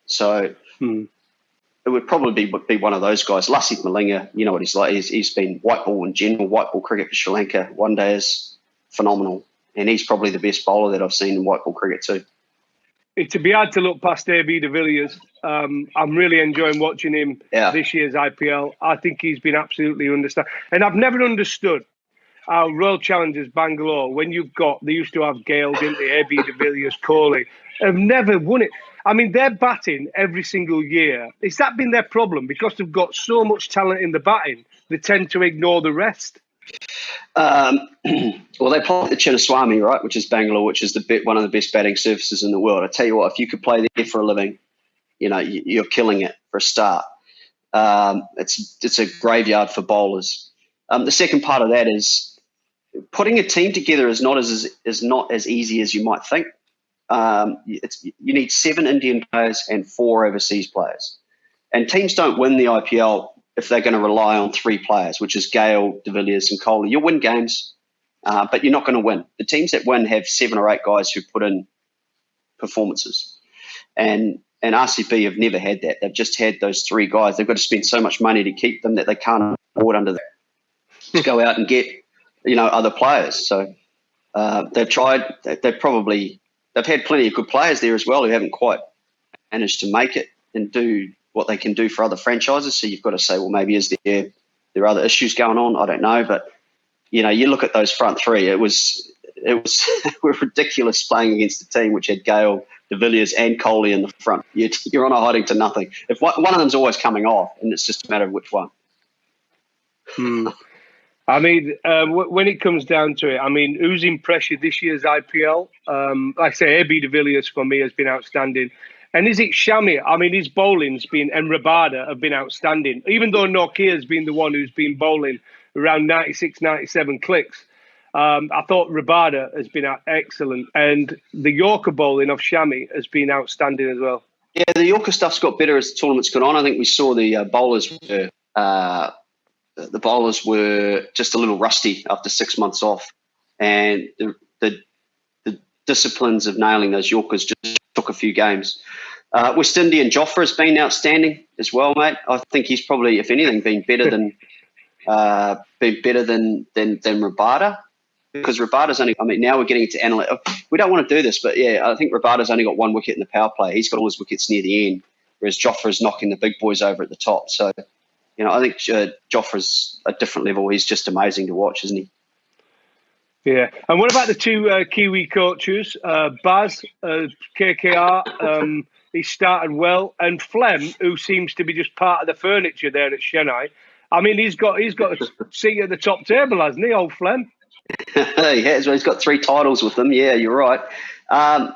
So it would probably be one of those guys. Lasith Malinga, you know what he's like. He's been white ball in general, white ball cricket for Sri Lanka. One day is phenomenal. And he's probably the best bowler that I've seen in white ball cricket too. It'd be hard to look past AB de Villiers. I'm really enjoying watching him this year's IPL. I think he's been absolutely understand. And I've never understood how Royal Challengers Bangalore, when they used to have Gale, didn't they? AB de Villiers, Kohli, have never won it. I mean, they're batting every single year. Has that been their problem? Because they've got so much talent in the batting, they tend to ignore the rest. Well, they play the Chinnaswamy, right, which is Bangalore, which is one of the best batting surfaces in the world. I tell you what, if you could play there for a living, you're killing it for a start. It's a graveyard for bowlers. The second part of that is putting a team together is not as easy as you might think. You need 7 Indian players and 4 overseas players, and teams don't win the IPL if they're going to rely on 3 players, which is Gale, De Villiers, and Kohli. You'll win games, but you're not going to win. The teams that win have 7 or 8 guys who put in performances, and RCB have never had that. They've just had those 3 guys. They've got to spend so much money to keep them that they can't afford under that to go out and get other players. So they've tried. They've had plenty of good players there as well who haven't quite managed to make it and do what they can do for other franchises. So you've got to say, well, maybe there are other issues going on? I don't know, but you look at those front 3. It was were ridiculous playing against a team which had Gale, De Villiers, and Kohli in the front. You're on a hiding to nothing. If one of them's always coming off, and it's just a matter of which one. I mean, when it comes down to it, I mean, who's impressed you this year's IPL? Like I say, AB de Villiers for me has been outstanding. And is it Shami? I mean, his bowling's been, and Rabada have been outstanding. Even though Nokia has been the one who's been bowling around 96, 97 clicks, I thought Rabada has been excellent. And the Yorker bowling of Shami has been outstanding as well. Yeah, the Yorker stuff's got better as the tournament's gone on. I think we saw the bowlers were just a little rusty after 6 months off, and the disciplines of nailing those Yorkers just took a few games. West Indian Jofra has been outstanding as well, mate. I think he's probably, if anything, been better than Rabada, because Rabada's only. I mean, now we're getting into analytics. We don't want to do this, but yeah, I think Rabada's only got 1 wicket in the power play. He's got all his wickets near the end, whereas Jofra's knocking the big boys over at the top. So, I think Jofra's a different level. He's just amazing to watch, isn't he? Yeah. And what about the 2 Kiwi coaches? Baz, KKR, he started well, and Flem, who seems to be just part of the furniture there at Chennai. I mean, he's got a seat at the top table, hasn't he, old Flem? He has. Well, he's got 3 titles with them. Yeah, you're right. I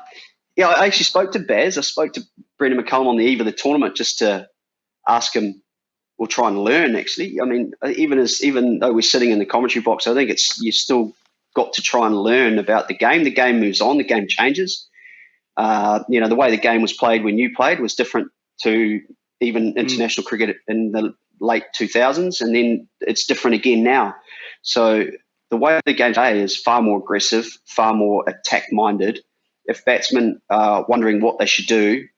actually spoke to Baz. I spoke to Brendan McCullum on the eve of the tournament just to ask him. We'll try and learn, actually. I mean, even though we're sitting in the commentary box, I think you still got to try and learn about the game. The game moves on. The game changes. The way the game was played when you played was different to even international cricket in the late 2000s, and then it's different again now. So the way the game today is far more aggressive, far more attack-minded. If batsmen are wondering what they should do,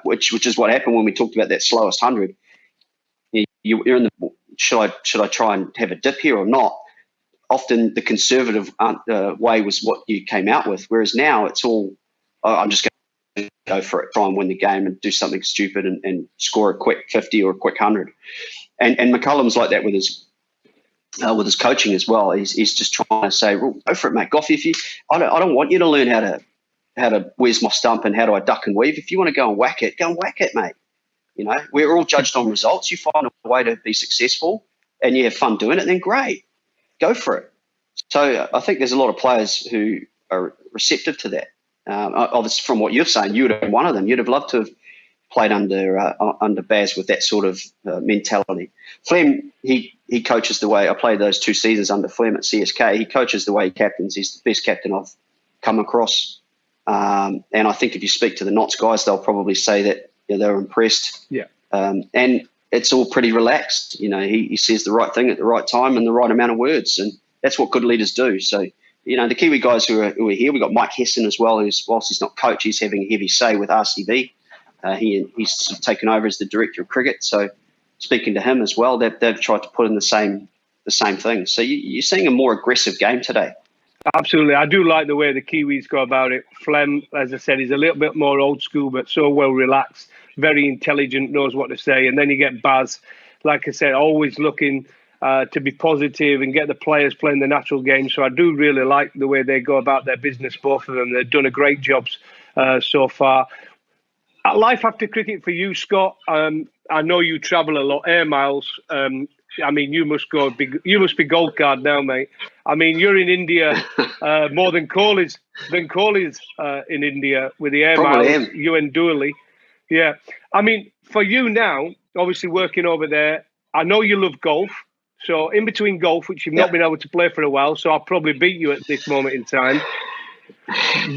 which is what happened when we talked about that slowest 100, you're in the should I try and have a dip here or not? Often the conservative way was what you came out with, whereas now it's all I'm just going to go for it, try and win the game and do something stupid and score a quick 50 or a quick 100. And McCullum's like that with his coaching as well. He's just trying to say, well, go for it, mate. Gough, I don't want you to learn how to where's my stump and how do I duck and weave. If you want to go and whack it, mate. We're all judged on results. You find a way to be successful and you have fun doing it, then great. Go for it. So I think there's a lot of players who are receptive to that. Obviously, from what you're saying, you would have been one of them. You'd have loved to have played under Baz with that sort of mentality. Flem, he coaches the way. I played those 2 seasons under Flem at CSK. He coaches the way he captains. He's the best captain I've come across. And I think if you speak to the Knots guys, they'll probably say that they were impressed. Yeah. And it's all pretty relaxed. He says the right thing at the right time and the right amount of words, and that's what good leaders do. So, the Kiwi guys who are here, we've got Mike Hesson as well, who's, whilst he's not coach, he's having a heavy say with RCB. He's sort of taken over as the director of cricket. So speaking to him as well, they've tried to put in the same thing. So you're seeing a more aggressive game today. Absolutely. I do like the way the Kiwis go about it. Flem, as I said, is a little bit more old school, but so well relaxed, very intelligent, knows what to say. And then you get Baz, like I said, always looking to be positive and get the players playing the natural game. So I do really like the way they go about their business, both of them. They've done a great job so far. Life after cricket for you, Scott. I know you travel a lot, air miles. I mean, you must be gold card now, mate. I mean, you're in India more than Kohli's in India with the air Probably miles. You and Dooley. Yeah. I mean, for you now, obviously working over there, I know you love golf. So in between golf, which you've not been able to play for a while, so I'll probably beat you at this moment in time.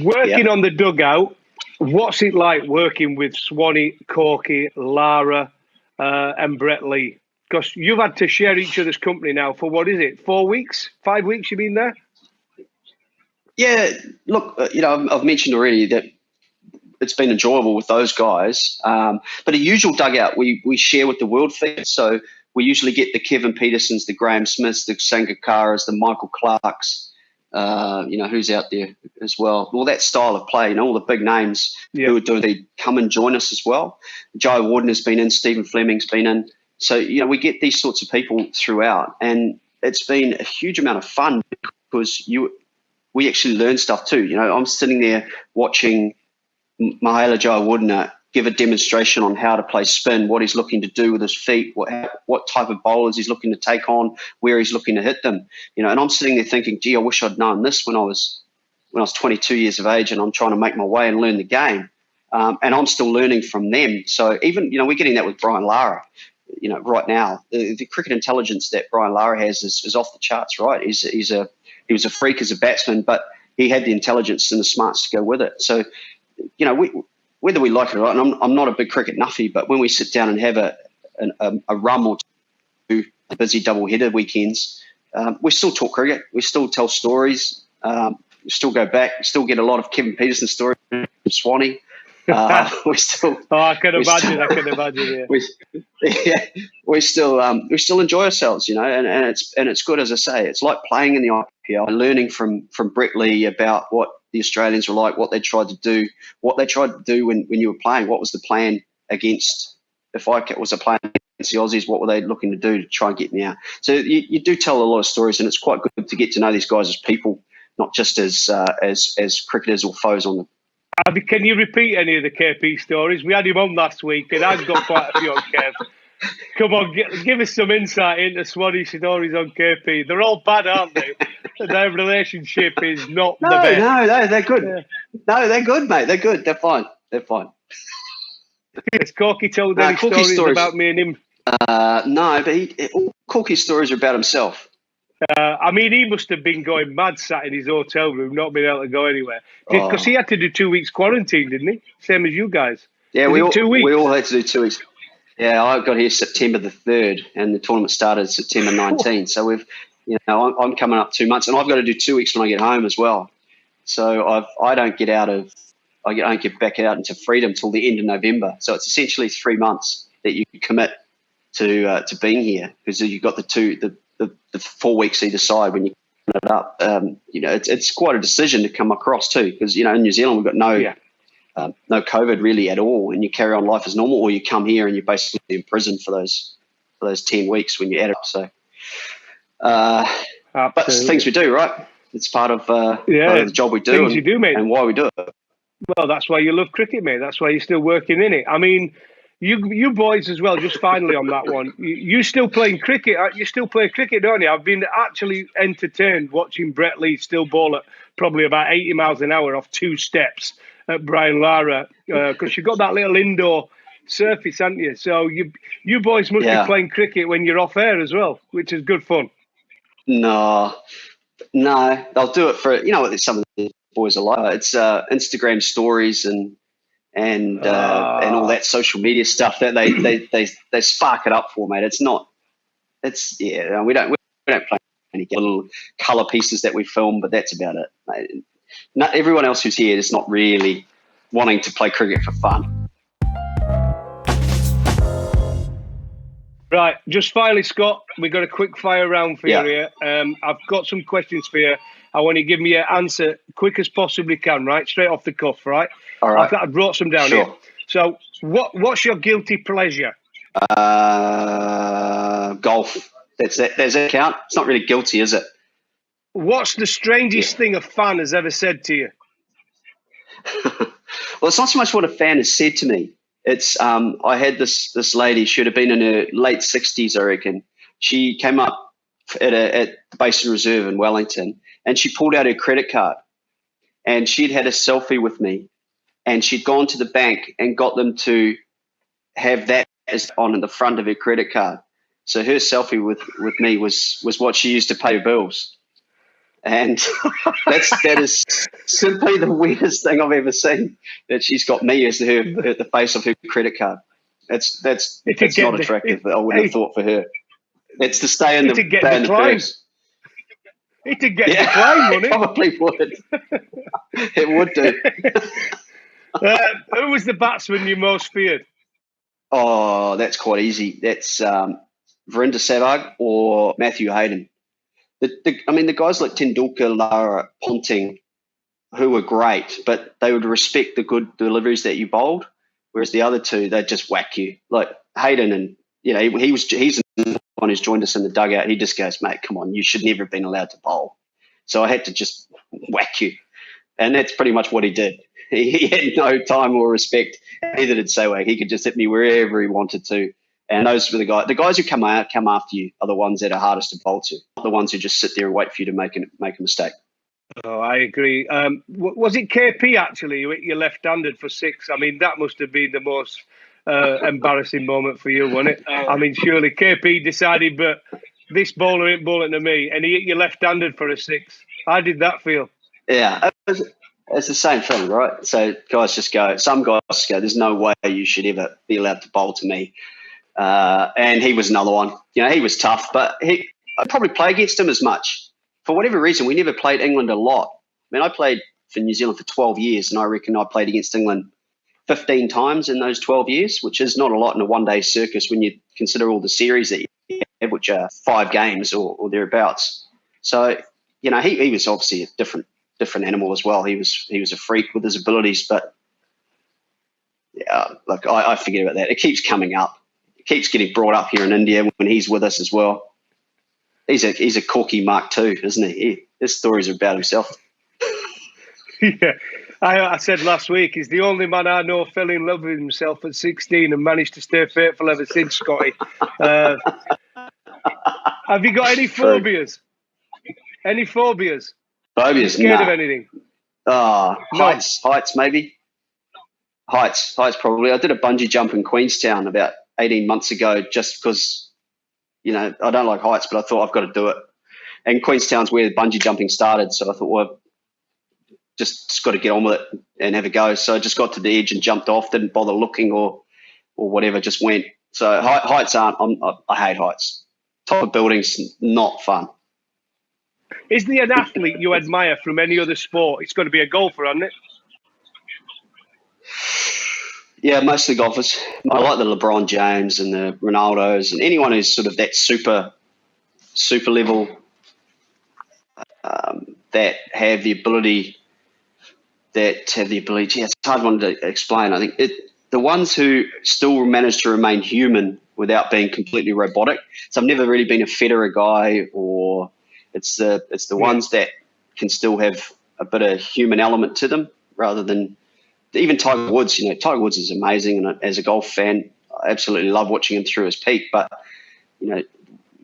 Working on the dugout, what's it like working with Swanee, Corky, Lara, and Brett Lee? Because you've had to share each other's company now for, what is it, 4 weeks, 5 weeks you've been there? Yeah, look, I've mentioned already that it's been enjoyable with those guys. But a usual dugout we share with the world feed. So we usually get the Kevin Petersons, the Graham Smiths, the Sangakaras, the Michael Clarks, who's out there as well. All that style of play, all the big names who are doing, they come and join us as well. Joe Warden has been in, Stephen Fleming's been in. So, we get these sorts of people throughout. And it's been a huge amount of fun because we actually learn stuff too. I'm sitting there watching Mahela Jayawardena give a demonstration on how to play spin, what he's looking to do with his feet, what type of bowlers he's looking to take on, where he's looking to hit them. And I'm sitting there thinking, gee, I wish I'd known this when I was 22 years of age and I'm trying to make my way and learn the game. And I'm still learning from them. So even, we're getting that with Brian Lara. Right now, the cricket intelligence that Brian Lara has is off the charts, right? He was a freak as a batsman, but he had the intelligence and the smarts to go with it. So, whether we like it or not, and I'm not a big cricket nuffy, but when we sit down and have a rum or two busy double-header weekends, we still talk cricket. We still tell stories. We still go back. We still get a lot of Kevin Peterson stories from Swanee. We still. I can imagine. Yeah. We still enjoy ourselves, and it's good, as I say. It's like playing in the IPL, learning from Brett Lee about what the Australians were like, what they tried to do when you were playing. What was the plan against? If I was a player against the Aussies, what were they looking to do to try and get me out? So you do tell a lot of stories, and it's quite good to get to know these guys as people, not just as cricketers or foes on them. Can you repeat any of the KP stories? We had him on last week, and I've got quite a few on Kev. Come on, give us some insight into Swanee stories on KP. They're all bad, aren't they? Their relationship is not the best. No, they're good. Yeah. No, they're good, mate. They're good. They're fine. Has Corky told any stories about me and him? No, but all Corky's stories are about himself. He must have been going mad sat in his hotel room, not being able to go anywhere. Because he had to do 2 weeks quarantine, didn't he? Same as you guys. Yeah, we all had to do 2 weeks. Yeah, I got here September the 3rd, and the tournament started September 19th. So I'm coming up 2 months, and I've got to do 2 weeks when I get home as well. So I don't get back out into freedom till the end of November. So it's essentially 3 months that you commit to being here, because you've got the 4 weeks either side when you put it up. It's quite a decision to come across too, because in New Zealand we've got no COVID really at all, and you carry on life as normal, or you come here and you're basically in prison for those 10 weeks when you add up. So, but it's things we do, right? It's part of the job we do, you do, mate, and why we do it. Well, that's why you love cricket, mate. That's why you're still working in it. I mean, you boys as well, just finally on that one, you still playing cricket? You still play cricket, don't you? I've been actually entertained watching Brett Lee still bowl at probably about 80 miles an hour off 2 steps at Brian Lara, because you've got that little indoor surface, haven't you? So you boys must be playing cricket when you're off air as well, which is good fun. No, they'll do it for, what some of the boys are like. It's Instagram stories and all that social media stuff that they spark it up for, mate. We don't play any little colour pieces that we film, but that's about it, mate. Not everyone else who's here is not really wanting to play cricket for fun. Right, just finally, Scott, we've got a quick fire round for you here. I've got some questions for you. I want you to give me an answer quick as possibly can, right? Straight off the cuff, right? All right. I brought some down here. So what's your guilty pleasure? Golf. Does that count? It's not really guilty, is it? What's the strangest thing a fan has ever said to you? Well, it's not so much what a fan has said to me. It's I had this lady. She would have been in her late 60s, I reckon. She came up at the Basin Reserve in Wellington, and she pulled out her credit card, and she'd had a selfie with me, and she'd gone to the bank and got them to have that as on the front of her credit card. So her selfie with me was what she used to pay her bills. And that is simply the weirdest thing I've ever seen, that she's got me as the face of her credit card. That's not attractive. I wouldn't have thought for her. It's to stay in the purse. It'd get declined, wouldn't it? Probably would. It would do. Who was the batsman you most feared? Oh, that's quite easy. That's Virender Sehwag or Matthew Hayden. The guys like Tendulkar, Lara, Ponting, who were great, but they would respect the good deliveries that you bowled, whereas the other two, they'd just whack you. Like Hayden, and he's the one who's joined us in the dugout. He just goes, mate, come on, you should never have been allowed to bowl. So I had to just whack you. And that's pretty much what he did. He had no time or respect. Neither did Sehwag. He could just hit me wherever he wanted to. And those were the guys. The guys who come after you are the ones that are hardest to bowl to, not the ones who just sit there and wait for you to make a mistake. Oh, I agree. Was it KP actually? You left-handed for 6. I mean, that must have been the most embarrassing moment for you, wasn't it? I mean, surely KP decided, but this bowler ain't bowling to me, and he hit you left-handed for a 6. How did that feel? Yeah, it's the same thing, right? So some guys just go, there's no way you should ever be allowed to bowl to me. And he was another one. He was tough, but I'd probably play against him as much. For whatever reason, we never played England a lot. I mean, I played for New Zealand for 12 years, and I reckon I played against England 15 times in those 12 years, which is not a lot in a one-day circus when you consider all the series that you have, which are 5 games or thereabouts. So, he was obviously a different animal as well. He was a freak with his abilities, but yeah, look, I forget about that. It keeps coming up. It keeps getting brought up here in India when he's with us as well. He's a corky Mark II, isn't he? His stories are about himself. Yeah, I said last week, he's the only man I know fell in love with himself at 16 and managed to stay faithful ever since, Scotty. Have you got any phobias? Any phobias? Phobias? Scared of anything? Heights maybe. Heights probably. I did a bungee jump in Queenstown about 18 months ago just because, I don't like heights, but I thought I've got to do it. And Queenstown's where the bungee jumping started, so I thought, well, just got to get on with it and have a go. So I just got to the edge and jumped off, didn't bother looking or whatever, just went. So heights aren't. I hate heights. Top of buildings, not fun. Is there an athlete you admire from any other sport? It's got to be a golfer, hasn't it? Yeah, mostly golfers. I like the LeBron James and the Ronaldos and anyone who's sort of that super level that have the ability. It's a hard one to explain. I think the ones who still manage to remain human without being completely robotic. So I've never really been a Federer guy, or it's the ones that can still have a bit of human element to them rather than. Even Tiger Woods, Tiger Woods is amazing, and as a golf fan, I absolutely love watching him through his peak. But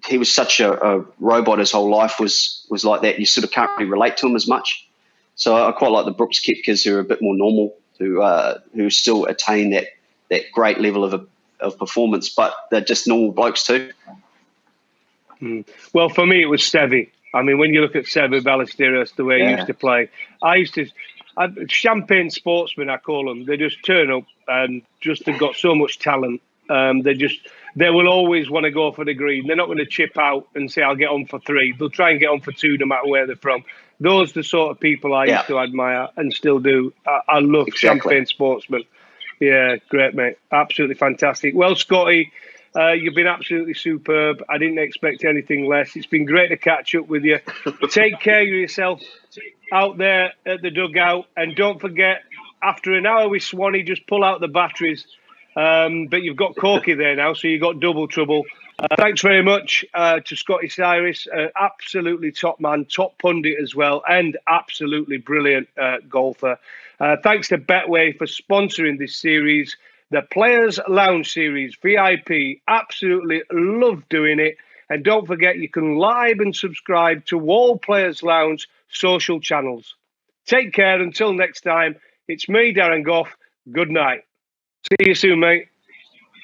he was such a robot. His whole life was like that. You sort of can't really relate to him as much. So I quite like the Brooks Koepkas, who are a bit more normal, who still attain that great level of performance, but they're just normal blokes too. Well, for me, it was Seve. I mean, when you look at Seve Ballesteros, the way he used to play, champagne sportsmen, I call them. They just turn up and just have got so much talent. They will always want to go for the green. They're not going to chip out and say, I'll get on for 3. They'll try and get on for 2 no matter where they're from. Those are the sort of people I used to admire and still do. I love champagne sportsmen. Yeah, great, mate. Absolutely fantastic. Well, Scotty, you've been absolutely superb. I didn't expect anything less. It's been great to catch up with you. Take care of yourself out there at the dugout. And don't forget, after an hour with Swanee, just pull out the batteries. But you've got Corky there now, so you've got double trouble. Thanks very much to Scotty Styris, absolutely top man, top pundit as well, and absolutely brilliant golfer. Thanks to Betway for sponsoring this series, the Players Lounge Series, VIP. Absolutely love doing it. And don't forget, you can like and subscribe to all Players Lounge social channels. Take care. Until next time, it's me, Darren Gough. Good night. See you soon, mate.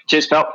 Cheers, pal.